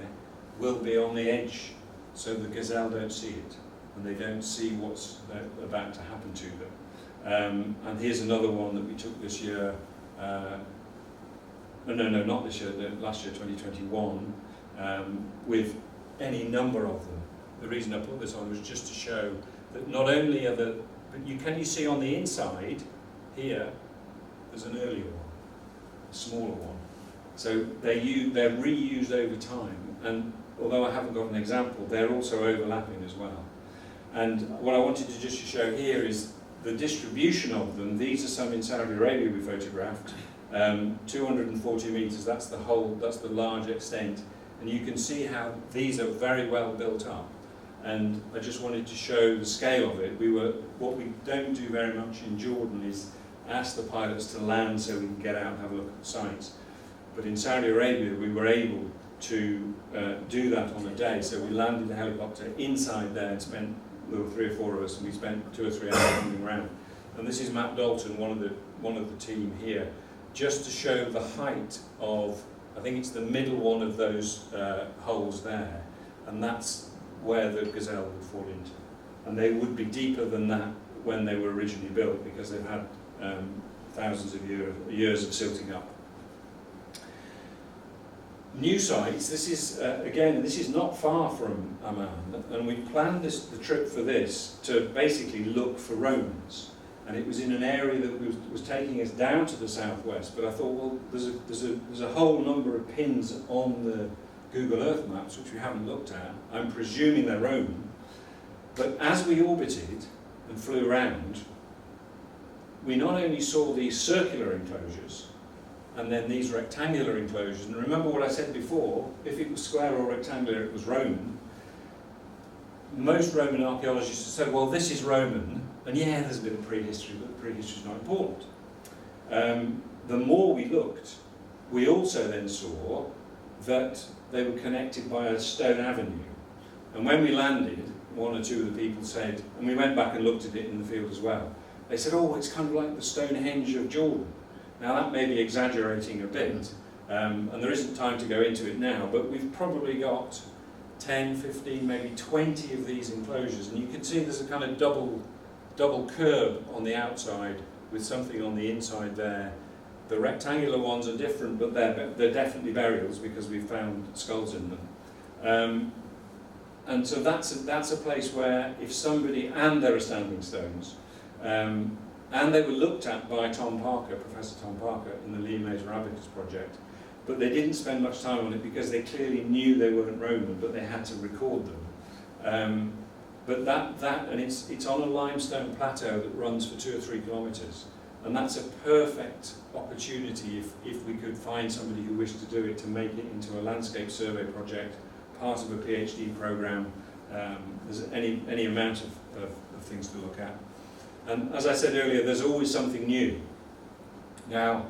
will be on the edge, so the gazelle don't see it, and they don't see what's about to happen to them. And here's another one that we took this year, no, not this year, last year, 2021, with any number of them. The reason I put this on was just to show that not only are but you see on the inside here, there's an earlier one, a smaller one. So they're reused over time, and although I haven't got an example, they're also overlapping as well. And what I wanted to just show here is the distribution of them. These are some in Saudi Arabia we photographed. 240 metres, that's the large extent. And you can see how these are very well built up. And I just wanted to show the scale of it. What we don't do very much in Jordan is ask the pilots to land so we can get out and have a look at the sites. But in Saudi Arabia, we were able to do that on a day. So we landed the helicopter inside there and there were 3 or 4 of us, and we spent 2 or 3 hours running around. And this is Matt Dalton, one of the team here, just to show the height of, I think it's the middle one of those holes there, and that's where the gazelle would fall into. And they would be deeper than that when they were originally built, because they've had thousands of years of silting up. New sites, this is not far from Amman, and we planned the trip for this to basically look for Romans. And it was in an area that was taking us down to the southwest, but I thought, well, there's a whole number of pins on the Google Earth maps which we haven't looked at. I'm presuming they're Roman, but as we orbited and flew around, we not only saw these circular enclosures and then these rectangular enclosures, and remember what I said before, if it was square or rectangular it was Roman. most Roman archaeologists have said, well, this is Roman, and yeah, there's a bit of prehistory, but the prehistory is not important. The more we looked, we also then saw that they were connected by a stone avenue. And when we landed, one or two of the people said, and we went back and looked at it in the field as well, they said, oh, it's kind of like the Stonehenge of Jordan. Now that may be exaggerating a bit, and there isn't time to go into it now, but we've probably got 10, 15, maybe 20 of these enclosures, and you can see there's a kind of double curb on the outside with something on the inside there. The rectangular ones are different, but they're definitely burials because we've found skulls in them. And so that's a place where if somebody, and there are standing stones, and they were looked at by Tom Parker, Professor Tom Parker, in the Lee Mazer Abacus project, but they didn't spend much time on it because they clearly knew they weren't Roman, but they had to record them. But and it's on a limestone plateau that runs for 2 or 3 kilometres, and that's a perfect opportunity if we could find somebody who wished to do it to make it into a landscape survey project, part of a PhD programme. There's any amount of things to look at. And as I said earlier, there's always something new. Now,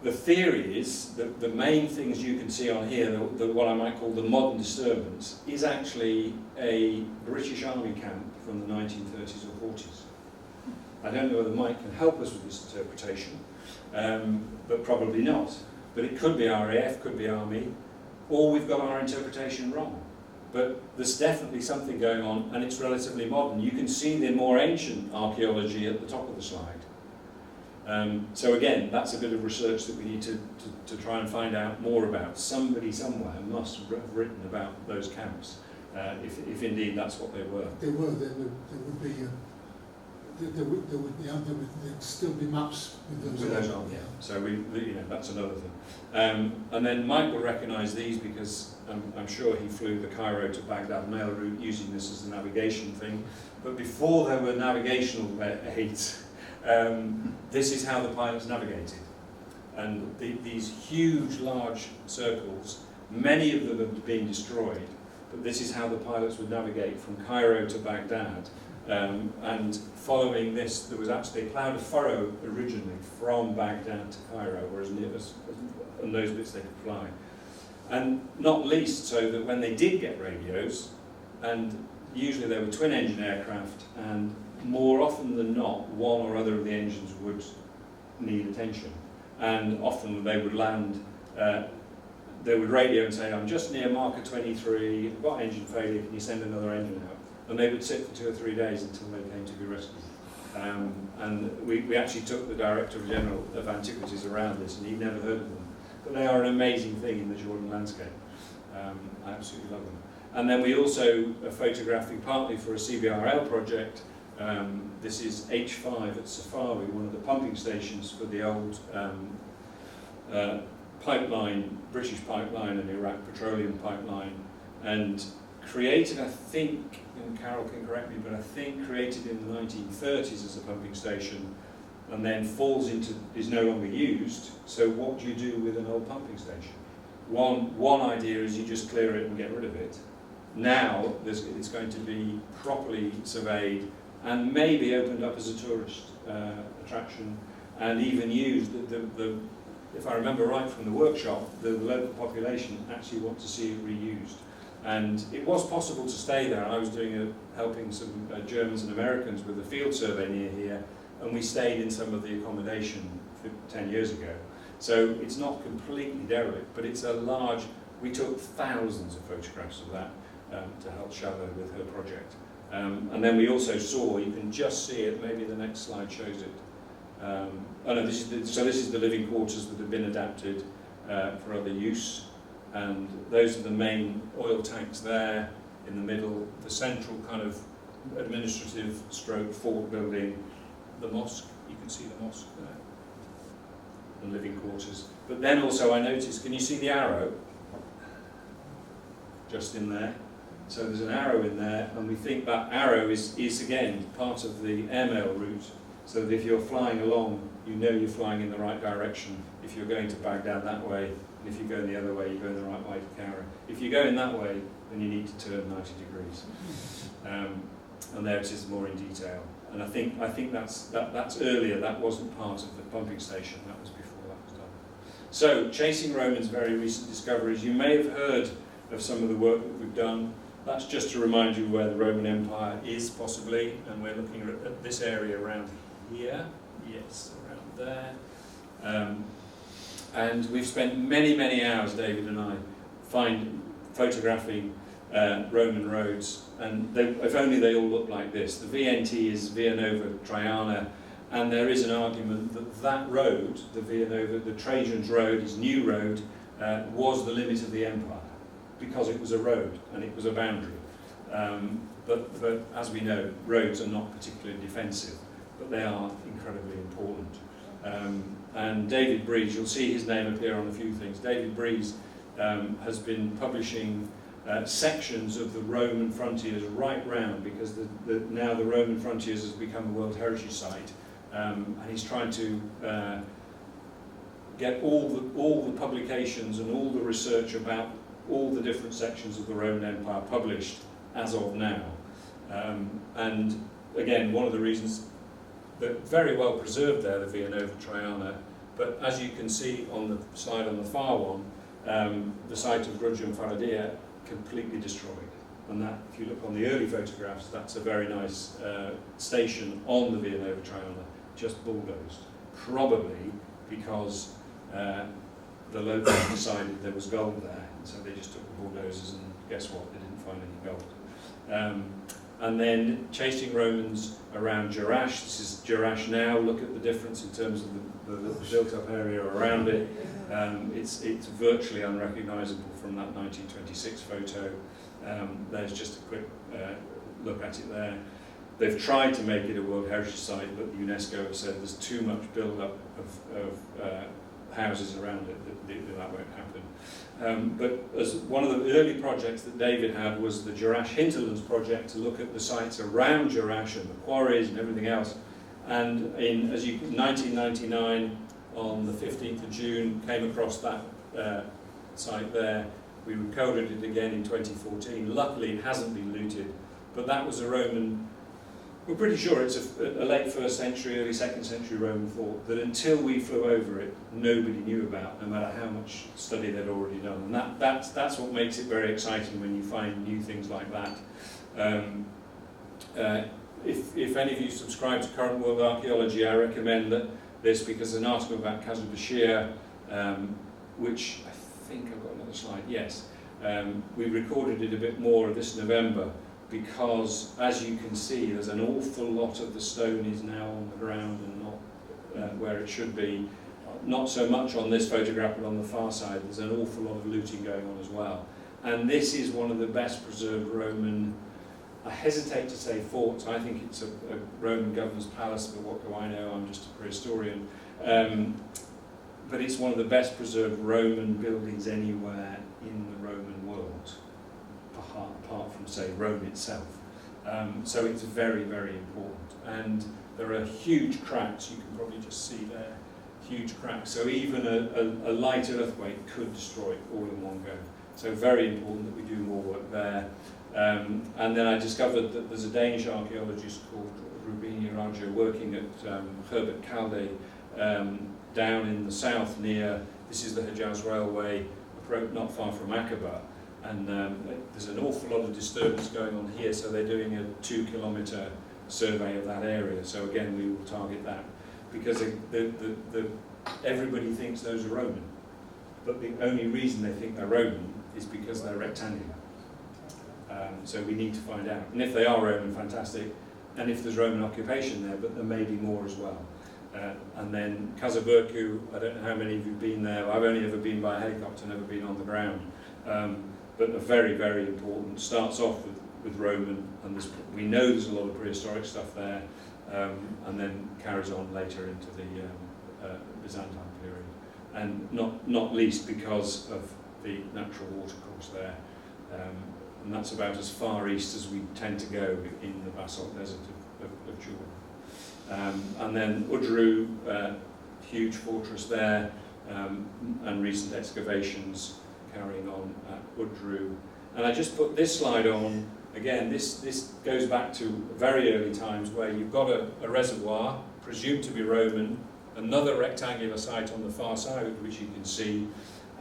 the theory is that the main things you can see on here, what I might call the modern disturbance, is actually a British Army camp from the 1930s or 40s. I don't know whether Mike can help us with this interpretation, but probably not. But it could be RAF, could be Army, or we've got our interpretation wrong. But there's definitely something going on, and it's relatively modern. You can see the more ancient archaeology at the top of the slide. So again, that's a bit of research that we need to try and find out more about. Somebody somewhere must have written about those camps, if indeed that's what they were. There would be. There'd still be maps with those on. Yeah. So that's another thing. And then Mike will recognise these because I'm sure he flew the Cairo to Baghdad mail route using this as the navigation thing. But before there were navigational aids, this is how the pilots navigated. And these huge, large circles, many of them have been destroyed, but this is how the pilots would navigate from Cairo to Baghdad. And following this, there was actually a cloud of furrow originally from Baghdad to Cairo, whereas and those bits they could fly. And not least so that when they did get radios, and usually they were twin-engine aircraft, and more often than not, one or other of the engines would need attention. And often they would land, they would radio and say, I'm just near marker 23, I've got engine failure, can you send another engine out? And they would sit for 2 or 3 days until they came to be rescued. And we actually took the Director General of Antiquities around this, and he'd never heard of them. But they are an amazing thing in the Jordan landscape. I absolutely love them. And then we also are photographing partly for a CBRL project. This is H5 at Safawi, one of the pumping stations for the old pipeline, British pipeline and Iraq petroleum pipeline. And created, I think, and Carol can correct me, but I think created in the 1930s as a pumping station, and then is no longer used. So what do you do with an old pumping station? One idea is you just clear it and get rid of it. Now it's going to be properly surveyed and maybe opened up as a tourist attraction, and even used. If I remember right from the workshop, the local population actually want to see it reused. And it was possible to stay there. I was helping some Germans and Americans with a field survey near here, and we stayed in some of the accommodation 10 years ago. So it's not completely derelict, but it's a large. We took thousands of photographs of that to help Shava with her project. And then we also saw, you can just see it, maybe the next slide shows it. Oh no, this is the living quarters that have been adapted for other use. And those are the main oil tanks there in the middle, the central kind of administrative stroke fort building, the mosque, you can see the mosque there, the living quarters. But then also I noticed, can you see the arrow? Just in there. So there's an arrow in there, and we think that arrow is again part of the airmail route, so that if you're flying along, you know you're flying in the right direction. If you're going to Baghdad that way, And if you go the other way, you go in the right way to Cowra. If you go in that way, then you need to turn 90 degrees. And there it is more in detail. And I think that's earlier. That wasn't part of the pumping station. That was before that was done. So, chasing Romans, very recent discoveries. You may have heard of some of the work that we've done. That's just to remind you where the Roman Empire is, possibly. And we're looking at this area around here. Yes, around there. And we've spent many, many hours, David and I, photographing Roman roads, and if only they all look like this. The VNT is Via Nova Traiana, and there is an argument that that road, the Via Nova, the Trajan's road, his new road, was the limit of the empire, because it was a road and it was a boundary. But as we know, roads are not particularly defensive, but they are incredibly important. And David Breeze, you'll see his name appear on a few things. David Breeze has been publishing sections of the Roman frontiers right round, because now the Roman frontiers has become a World Heritage Site, and he's trying to get all the publications and all the research about all the different sections of the Roman Empire published as of now. And again, one of the reasons that very well preserved there, the Via Nova Traiana, but as you can see on the slide on the far one, the site of Rugium Faradia completely destroyed. And that, if you look on the early photographs, that's a very nice station on the Via Nova Traiana, just bulldozed. Probably because the locals decided there was gold there, and so they just took the bulldozers, and guess what, they didn't find any gold. And then chasing Romans around Jerash. This is Jerash now. Look at the difference in terms of the built-up area around it. It's virtually unrecognisable from that 1926 photo. There's just a quick look at it there. They've tried to make it a World Heritage Site, but UNESCO have said there's too much build-up of houses around it that won't happen. But as one of the early projects that David had was the Jerash Hinterlands project, to look at the sites around Jerash and the quarries and everything else. And in 1999, on the 15th of June, came across that site there. We recorded it again in 2014. Luckily, it hasn't been looted, but that was a Roman. We're pretty sure it's a late 1st century, early 2nd century Roman fort that until we flew over it, nobody knew about, no matter how much study they'd already done. And that's what makes it very exciting when you find new things like that. If any of you subscribe to Current World Archaeology, I recommend this, because an article about Casa Bashir, which I think I've got another slide, yes. We recorded it a bit more this November, because as you can see, there's an awful lot of the stone is now on the ground and not where it should be. Not so much on this photograph, but on the far side, there's an awful lot of looting going on as well. And this is one of the best preserved Roman, I hesitate to say forts, I think it's a Roman governor's palace, but what do I know, I'm just a prehistorian. But it's one of the best preserved Roman buildings anywhere in the Roman world, apart from, say, Rome itself. So it's very, very important. And there are huge cracks, you can probably just see there, huge cracks. So even a light earthquake could destroy it all in one go. So very important that we do more work there. And then I discovered that there's a Danish archaeologist called Rubini Raja working at Herbert Calde down in the south near, this is the Hejaz Railway, not far from Aqaba. And there's an awful lot of disturbance going on here, so they're doing a 2-kilometre survey of that area. So again, we will target that, because everybody thinks those are Roman, but the only reason they think they're Roman is because they're rectangular. So we need to find out. And if they are Roman, fantastic. And if there's Roman occupation there, but there may be more as well. And then Casa Berku, I don't know how many of you have been there. I've only ever been by helicopter, never been on the ground. But a very, very important, starts off with Roman, and we know there's a lot of prehistoric stuff there, and then carries on later into the Byzantine period. And not least because of the natural watercourse there. And that's about as far east as we tend to go in the basalt desert of Jordan. And then Udru, huge fortress there, and recent excavations carrying on at Udru. And I just put this slide on. Again, this goes back to very early times where you've got a reservoir, presumed to be Roman, another rectangular site on the far side, which you can see,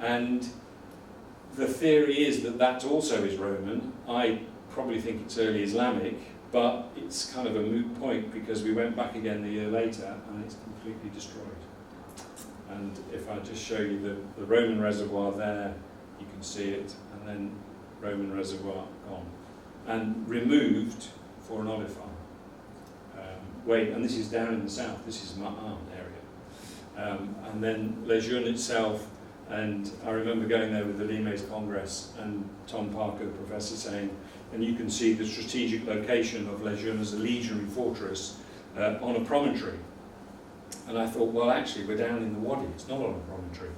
and the theory is that that also is Roman. I probably think it's early Islamic, but it's kind of a moot point because we went back again the year later and it's completely destroyed. And if I just show you the Roman reservoir there, you can see it, and then Roman reservoir gone. And removed for an olive farm. And this is down in the south, this is Ma'an area. And then Les Jeunes itself, and I remember going there with the Limes Congress and Tom Parker, the professor, saying, and you can see the strategic location of Les Jeunes as a legionary fortress on a promontory. And I thought, well, actually, we're down in the Wadi, it's not on a promontory.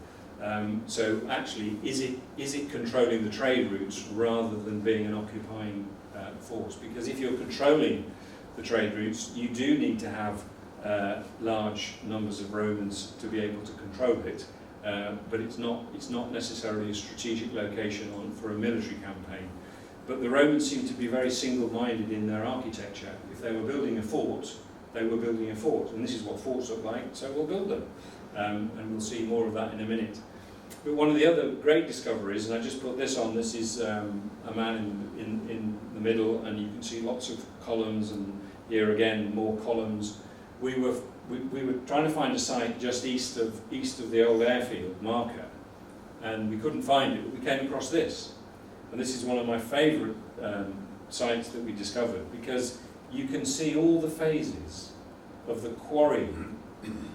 So actually, is it controlling the trade routes rather than being an occupying force? Because if you're controlling the trade routes, you do need to have large numbers of Romans to be able to control it. But it's not necessarily a strategic location for a military campaign. But the Romans seem to be very single-minded in their architecture. If they were building a fort, they were building a fort, and this is what forts look like, so we'll build them. And we'll see more of that in a minute. But one of the other great discoveries, and I just put this on, this is a man in the middle, and you can see lots of columns, and here again more columns. We were trying to find a site just east of the old airfield marker, and we couldn't find it, but we came across this. And this is one of my favourite sites that we discovered, because you can see all the phases of the quarrying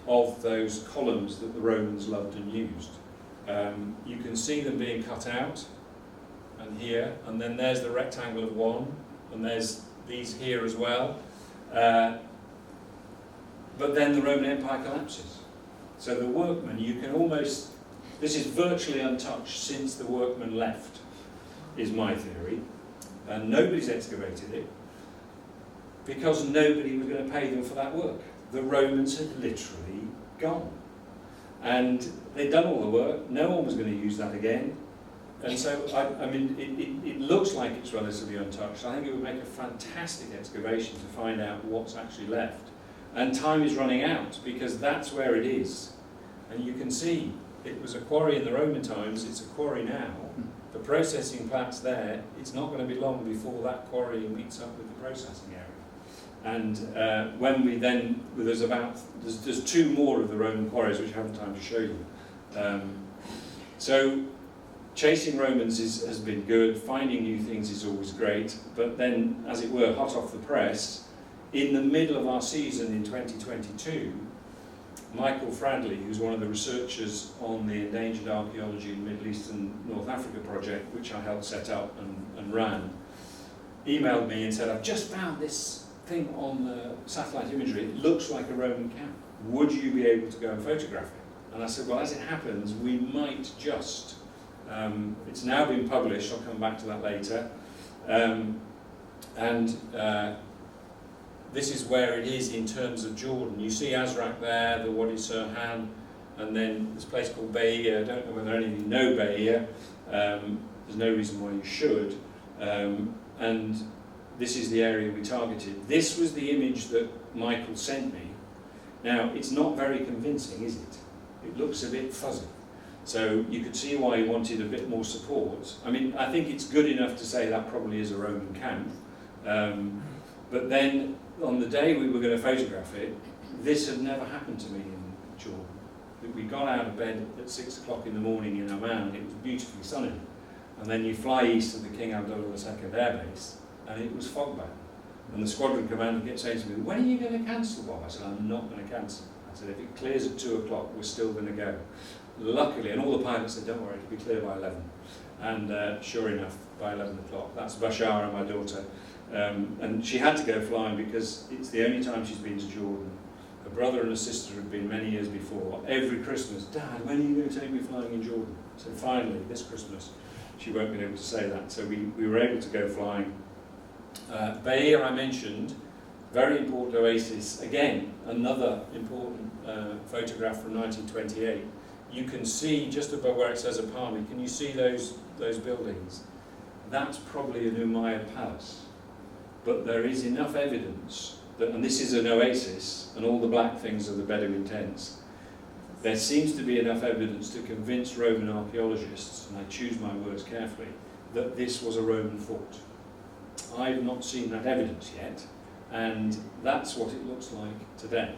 of those columns that the Romans loved and used. You can see them being cut out, and here, and then there's the rectangle of one, and there's these here as well. But then the Roman Empire collapses. So the workmen, you can almost, this is virtually untouched since the workmen left, is my theory, and nobody's excavated it, because nobody was going to pay them for that work. The Romans had literally gone. And they'd done all the work, no one was going to use that again. And so, I mean, it looks like it's relatively untouched. I think it would make a fantastic excavation to find out what's actually left. And time is running out, because that's where it is. And you can see, it was a quarry in the Roman times, it's a quarry now. The processing plant's there, it's not going to be long before that quarry meets up with the processing area. And when we then, there's two more of the Roman quarries which I haven't time to show you. So chasing Romans has been good, finding new things is always great, but then, as it were, hot off the press, in the middle of our season in 2022, Michael Fradley, who's one of the researchers on the Endangered Archaeology in Middle East and North Africa project, which I helped set up and ran, emailed me and said, I've just found this thing on the satellite imagery, it looks like a Roman camp. Would you be able to go and photograph it? And I said, well, as it happens, we might just. It's now been published, I'll come back to that later. This is where it is in terms of Jordan. You see Azraq there, the Wadi Sirhan, and then this place called Bahia. I don't know whether any of you know Bahia. There's no reason why you should. And this is the area we targeted. This was the image that Michael sent me. Now, it's not very convincing, is it? It looks a bit fuzzy. So you could see why he wanted a bit more support. I mean, I think it's good enough to say that probably is a Roman camp. But then, on the day we were going to photograph it, this had never happened to me in Jordan. We got out of bed at 6 o'clock in the morning in Amman, it was beautifully sunny. And then you fly east of the King Abdullah II Air Base, and it was fog-bound. And the squadron commander kept saying to me, when are you going to cancel, Bob? I said, I'm not going to cancel. I said, if it clears at 2 o'clock, we're still going to go. Luckily, and all the pilots said, don't worry, it'll be clear by 11. And sure enough, by 11 o'clock, that's Bashara, my daughter. And she had to go flying because it's the only time she's been to Jordan. Her brother and her sister had been many years before. Every Christmas, Dad, when are you going to take me flying in Jordan? So finally, this Christmas, she won't be able to say that. So we were able to go flying. Bahia, I mentioned, very important oasis. Again, another important photograph from 1928. you can see just above where it says Apami, can you see those buildings? That's probably an Umayyad palace. But there is enough evidence that, and this is an oasis, and all the black things are the Bedouin tents. There seems to be enough evidence to convince Roman archaeologists, and I choose my words carefully, that this was a Roman fort. I've not seen that evidence yet, and that's what it looks like today.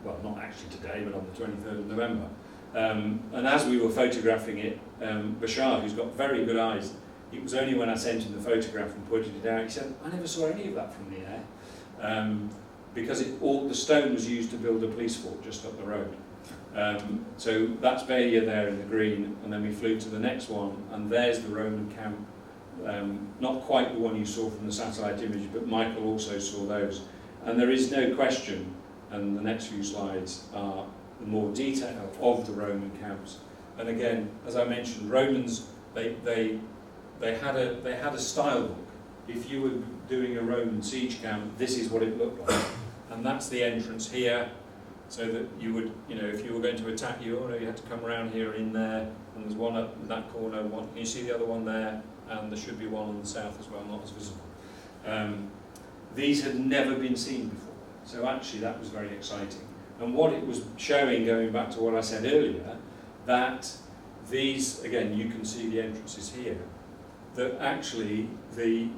Well, not actually today, but on the 23rd of November. And as we were photographing it, Bashar, who's got very good eyes, it was only when I sent him the photograph and pointed it out, he said, I never saw any of that from the air, because all the stone was used to build a police fort just up the road. So that's Baylia there in the green, and then we flew to the next one, and there's the Roman camp. Not quite the one you saw from the satellite image, but Michael also saw those. And there is no question, and the next few slides are the more detail of the Roman camps. And again, as I mentioned, Romans, they had a style book. If you were doing a Roman siege camp, this is what it looked like. And that's the entrance here, so that you would, if you were going to attack you had to come around here and in there, and there's one up in that corner, one, can you see the other one there? And there should be one on the south as well, not as visible. These had never been seen before, so actually that was very exciting. And what it was showing, going back to what I said earlier, that these, again, you can see the entrances here, that actually the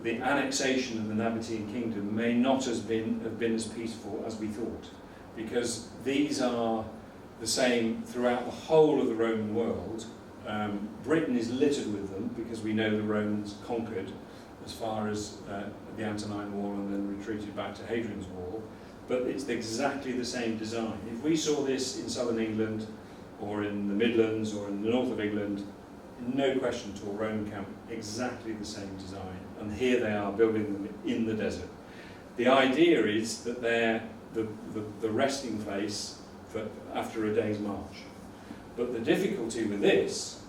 annexation of the Nabatean kingdom may not have been as peaceful as we thought, because these are the same throughout the whole of the Roman world. Britain is littered with them because we know the Romans conquered as far as the Antonine Wall and then retreated back to Hadrian's Wall, but it's exactly the same design. If we saw this in southern England or in the Midlands or in the north of England, no question at all, Roman camp, exactly the same design, and here they are building them in the desert. The idea is that they're the resting place after a day's march. But the difficulty with this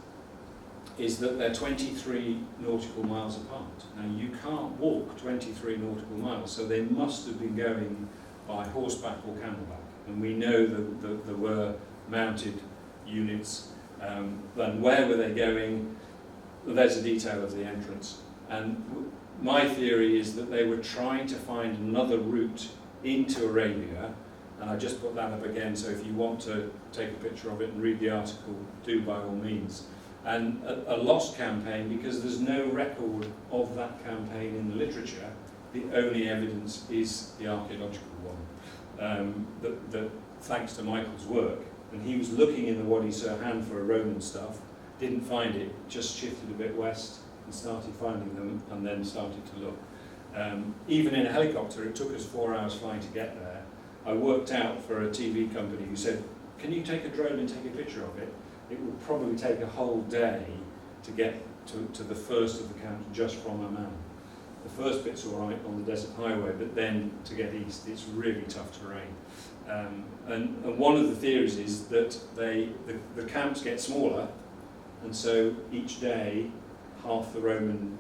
is that they're 23 nautical miles apart. Now you can't walk 23 nautical miles, so they must have been going by horseback or camelback. And we know that there were mounted units. Then where were they going? Well, there's a detail of the entrance. And my theory is that they were trying to find another route into Arabia, and I just put that up again, so if you want to take a picture of it and read the article, do by all means. And a lost campaign, because there's no record of that campaign in the literature. The only evidence is the archaeological one, that thanks to Michael's work, and he was looking in the Wadi Sirhan for Roman stuff, didn't find it, just shifted a bit west and started finding them, and then started to look. Even in a helicopter, it took us 4 hours flying to get there. I worked out for a TV company who said, can you take a drone and take a picture of it? It would probably take a whole day to get to the first of the camps just from Amman. The first bit's all right on the desert highway, but then to get east, it's really tough terrain. And one of the theories is that the camps get smaller, and so each day half the Roman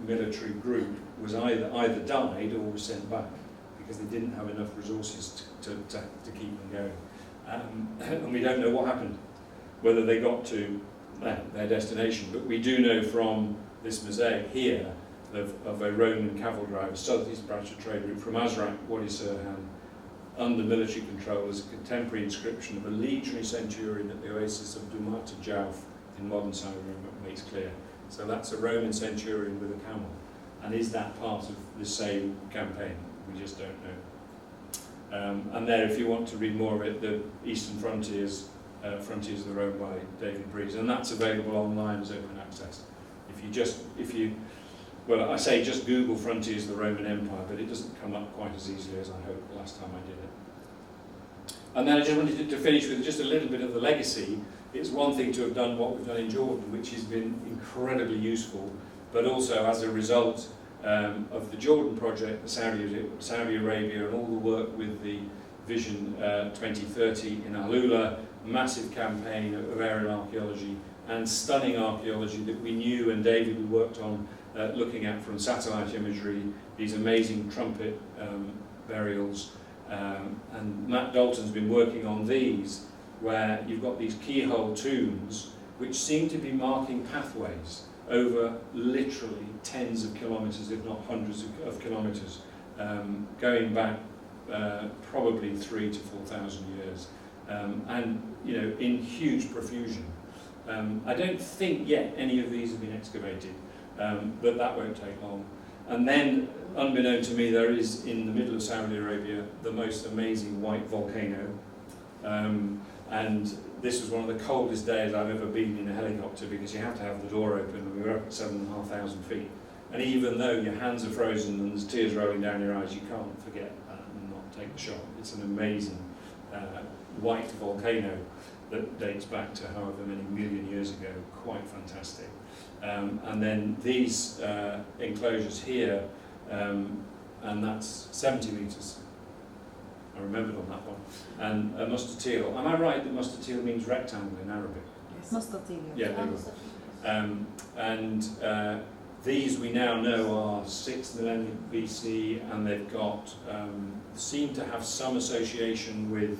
military group was either died or was sent back because they didn't have enough resources to keep them going. And we don't know what happened, whether they got to their destination. But we do know from this mosaic here of a Roman cavalry driver, southeast branch of trade route from Azraq, Wadi Sirhan, under military control, as a contemporary inscription of a legionary centurion at the oasis of Dumat Jauf in modern Saudi Arabia makes clear. So that's a Roman centurion with a camel. And is that part of the same campaign? We just don't know. And there, if you want to read more of it, the Eastern Frontiers of the Rome by David Breeze, and that's available online as open access. Well, I say just Google Frontiers of the Roman Empire, but it doesn't come up quite as easily as I hoped the last time I did it. And then I just wanted to finish with just a little bit of the legacy. It's one thing to have done what we've done in Jordan, which has been incredibly useful, but also as a result of the Jordan project, Saudi Arabia, and all the work with the Vision 2030 in Alula, massive campaign of aerial archaeology and stunning archaeology that we knew and David had worked on, looking at from satellite imagery, these amazing trumpet burials, and Matt Dalton's been working on these where you've got these keyhole tombs which seem to be marking pathways over literally tens of kilometres, if not hundreds of kilometres, going back probably 3,000 to 4,000 years, and in huge profusion. I don't think yet any of these have been excavated, but that won't take long. And then, unbeknown to me, there is in the middle of Saudi Arabia the most amazing white volcano. And this was one of the coldest days I've ever been in a helicopter, because you have to have the door open, and we were up at 7,500 feet. And even though your hands are frozen and there's tears rolling down your eyes, you can't forget that and not take the shot. It's an amazing white volcano that dates back to however many million years ago, quite fantastic. And then these enclosures here, and that's 70 metres. I remembered on that one. And a mustatil. Am I right that mustatil means rectangle in Arabic? Yes. Mustatil. Yeah, they were. These we now know are 6th millennium BC, and they've got seem to have some association with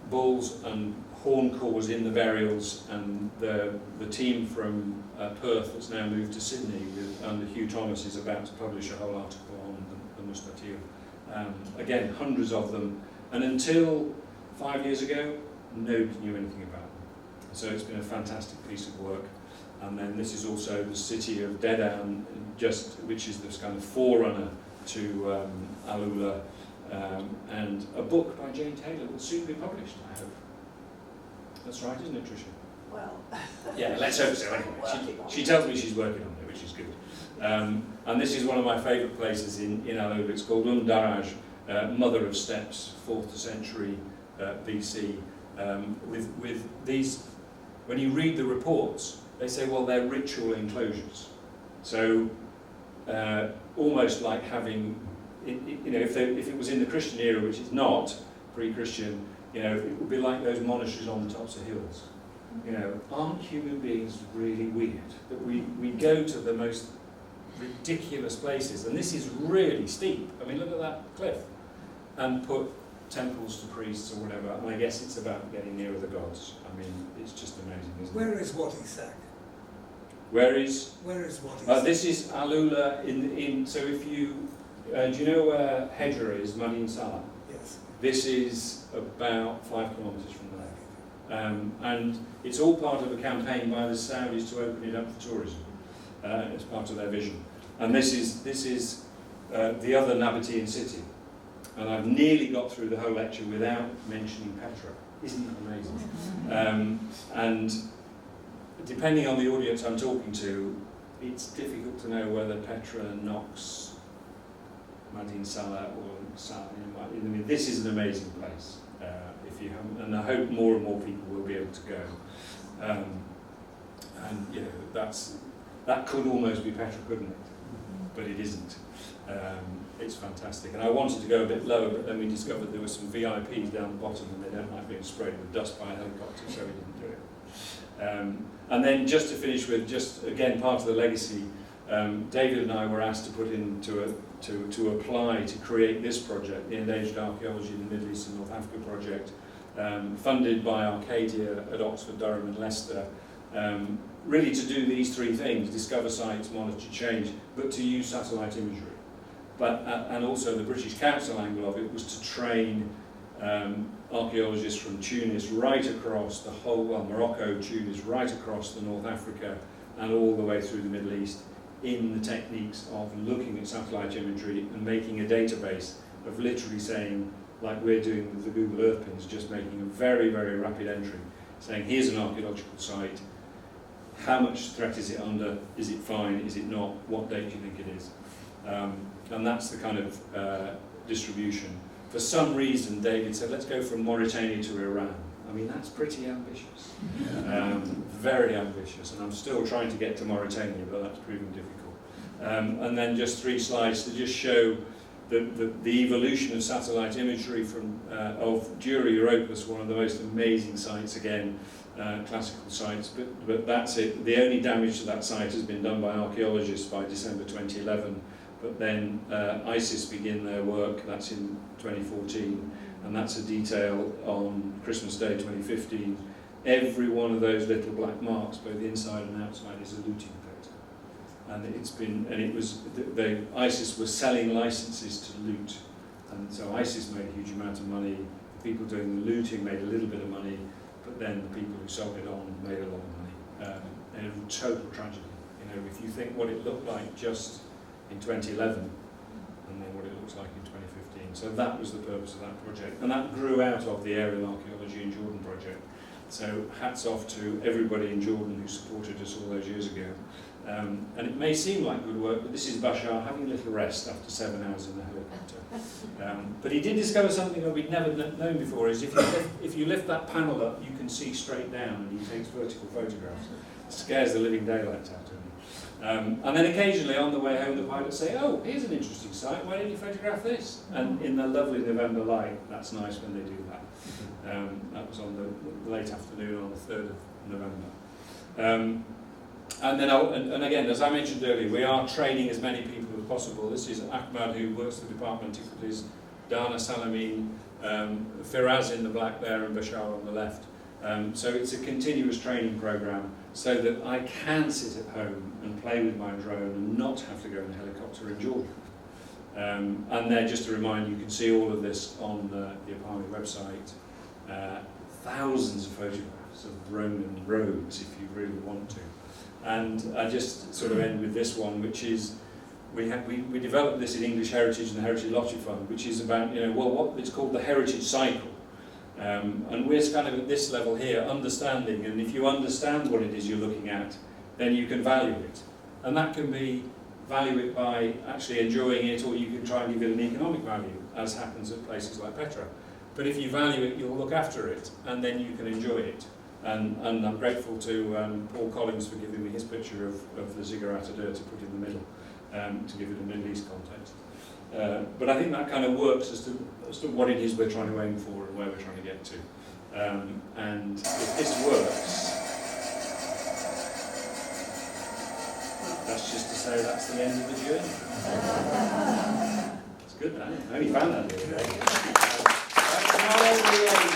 bulls and horn cores in the burials, and the team from Perth that's now moved to Sydney under Hugh Thomas is about to publish a whole article on the mustatil. Again, hundreds of them, and until 5 years ago, nobody knew anything about them. So it's been a fantastic piece of work. And then this is also the city of Dedan, which is this kind of forerunner to Alula, and a book by Jane Taylor will soon be published, I hope. That's right, isn't it, Tricia? Well, yeah, let's hope so. Anyway, she tells me she's working on it, which is good. And this is one of my favourite places in Alula. It's called Daraj, Mother of Steps, 4th century BC. With these, when you read the reports, they say, well, they're ritual enclosures. So almost like having, if it was in the Christian era, which is not pre-Christian, it would be like those monasteries on the tops of hills. Aren't human beings really weird? That we go to the most ridiculous places, and this is really steep. I mean, look at that cliff, and put temples to priests or whatever. And I guess it's about getting nearer the gods. I mean, it's just amazing, isn't it? Where is Wadi Sak? Where is Wadi Sak? this is Alula in. So if you do you know where Hedra is, Madin Salah? Yes. This is about 5 kilometres from there. And it's all part of a campaign by the Saudis to open it up for tourism. It's part of their vision. And this is the other Nabatean city. And I've nearly got through the whole lecture without mentioning Petra. Isn't that amazing? And depending on the audience I'm talking to, it's difficult to know whether Petra knocks Madin Salah or Salah. I mean, this is an amazing place. If you haven't, and I hope more and more people will be able to go. And that could almost be Petra, couldn't it? But it isn't. It's fantastic. And I wanted to go a bit lower, but then we discovered there were some VIPs down the bottom, and they don't like being sprayed with dust by a helicopter, so we didn't do it. And then just to finish with, just again part of the legacy, David and I were asked to put into to apply to create this project, the Endangered Archaeology in the Middle East and North Africa project, funded by Arcadia at Oxford, Durham and Leicester, really to do these three things: discover sites, monitor change, but to use satellite imagery. But and also the British Council angle of it was to train archaeologists from Tunis right across the whole, Morocco, Tunis, right across the North Africa and all the way through the Middle East, in the techniques of looking at satellite imagery and making a database of literally saying, like we're doing with the Google Earth pins, just making a very, very rapid entry, saying here's an archaeological site, how much threat is it under, is it fine, is it not, what date do you think it is? And that's the kind of distribution. For some reason, David said, let's go from Mauritania to Iran. I mean, that's pretty ambitious. Very ambitious, and I'm still trying to get to Mauritania, but that's proving difficult. And then just 3 slides to just show the evolution of satellite imagery from of Dura Europos, one of the most amazing sites, again, classical sites, but that's it. The only damage to that site has been done by archaeologists by December 2011, but then ISIS begin their work, that's in 2014, and that's a detail on Christmas Day 2015. Every one of those little black marks, both inside and outside, is a looting effect. And ISIS was selling licenses to loot, and so ISIS made a huge amount of money. The people doing the looting made a little bit of money, but then the people who sold it on made a lot of money. And a total tragedy. You know, if you think what it looked like just in 2011, and then what it looks like in 2015. So that was the purpose of that project, and that grew out of the Aerial Archaeology in Jordan project. So hats off to everybody in Jordan who supported us all those years ago. And it may seem like good work, but this is Bashar having a little rest after 7 hours in the helicopter. But he did discover something that we'd never known before, is if you lift that panel up, you can see straight down, and he takes vertical photographs. It scares the living daylights out of him. And then occasionally on the way home, the pilots say, "Oh, here's an interesting site, why didn't you photograph this?" And in the lovely November light, that's nice when they do that. That was on the late afternoon on the 3rd of November. And then, and again, as I mentioned earlier, we are training as many people as possible. This is Ahmad, who works for the Department of Antiquities, Dana Salameen, Firaz in the black there, and Bashar on the left. So it's a continuous training program so that I can sit at home and play with my drone and not have to go in a helicopter in Jordan. And then just to remind you, can see all of this on the APAMI website. Thousands of photographs of Roman roads if you really want to. And I just sort of end with this one, which is we developed this in English Heritage and the Heritage Lottery Fund, which is about, what it's called the Heritage Cycle. And we're kind of at this level here, understanding, and if you understand what it is you're looking at, then you can value it. And that can be value it by actually enjoying it, or you can try and give it an economic value, as happens at places like Petra. But if you value it, you'll look after it, and then you can enjoy it. And I'm grateful to Paul Collins for giving me his picture of the Ziggurat Adur to put in the middle, to give it a Middle East context. But I think that kind of works as to what it is we're trying to aim for and where we're trying to get to. And if this works, that's just to say that's the end of the journey. It's good, man. I only found that the other day. That's not only the end.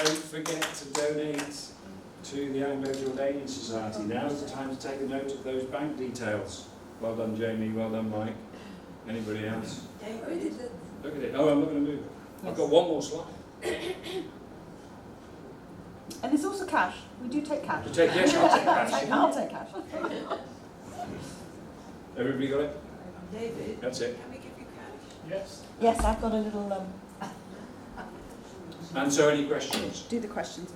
Don't forget to donate to the Anglo-Jordanian Society. Now's the time to take a note of those bank details. Well done, Jamie. Well done, Mike. Anybody else? Look at it. Oh, I'm not going to move it. I've got one more slide. And there's also cash. We do take cash. Yes, I'll take cash. I'll take cash. Everybody got it? David, That's it. can we give you cash? Yes. Yes, I've got a little... And so any questions? Do the questions.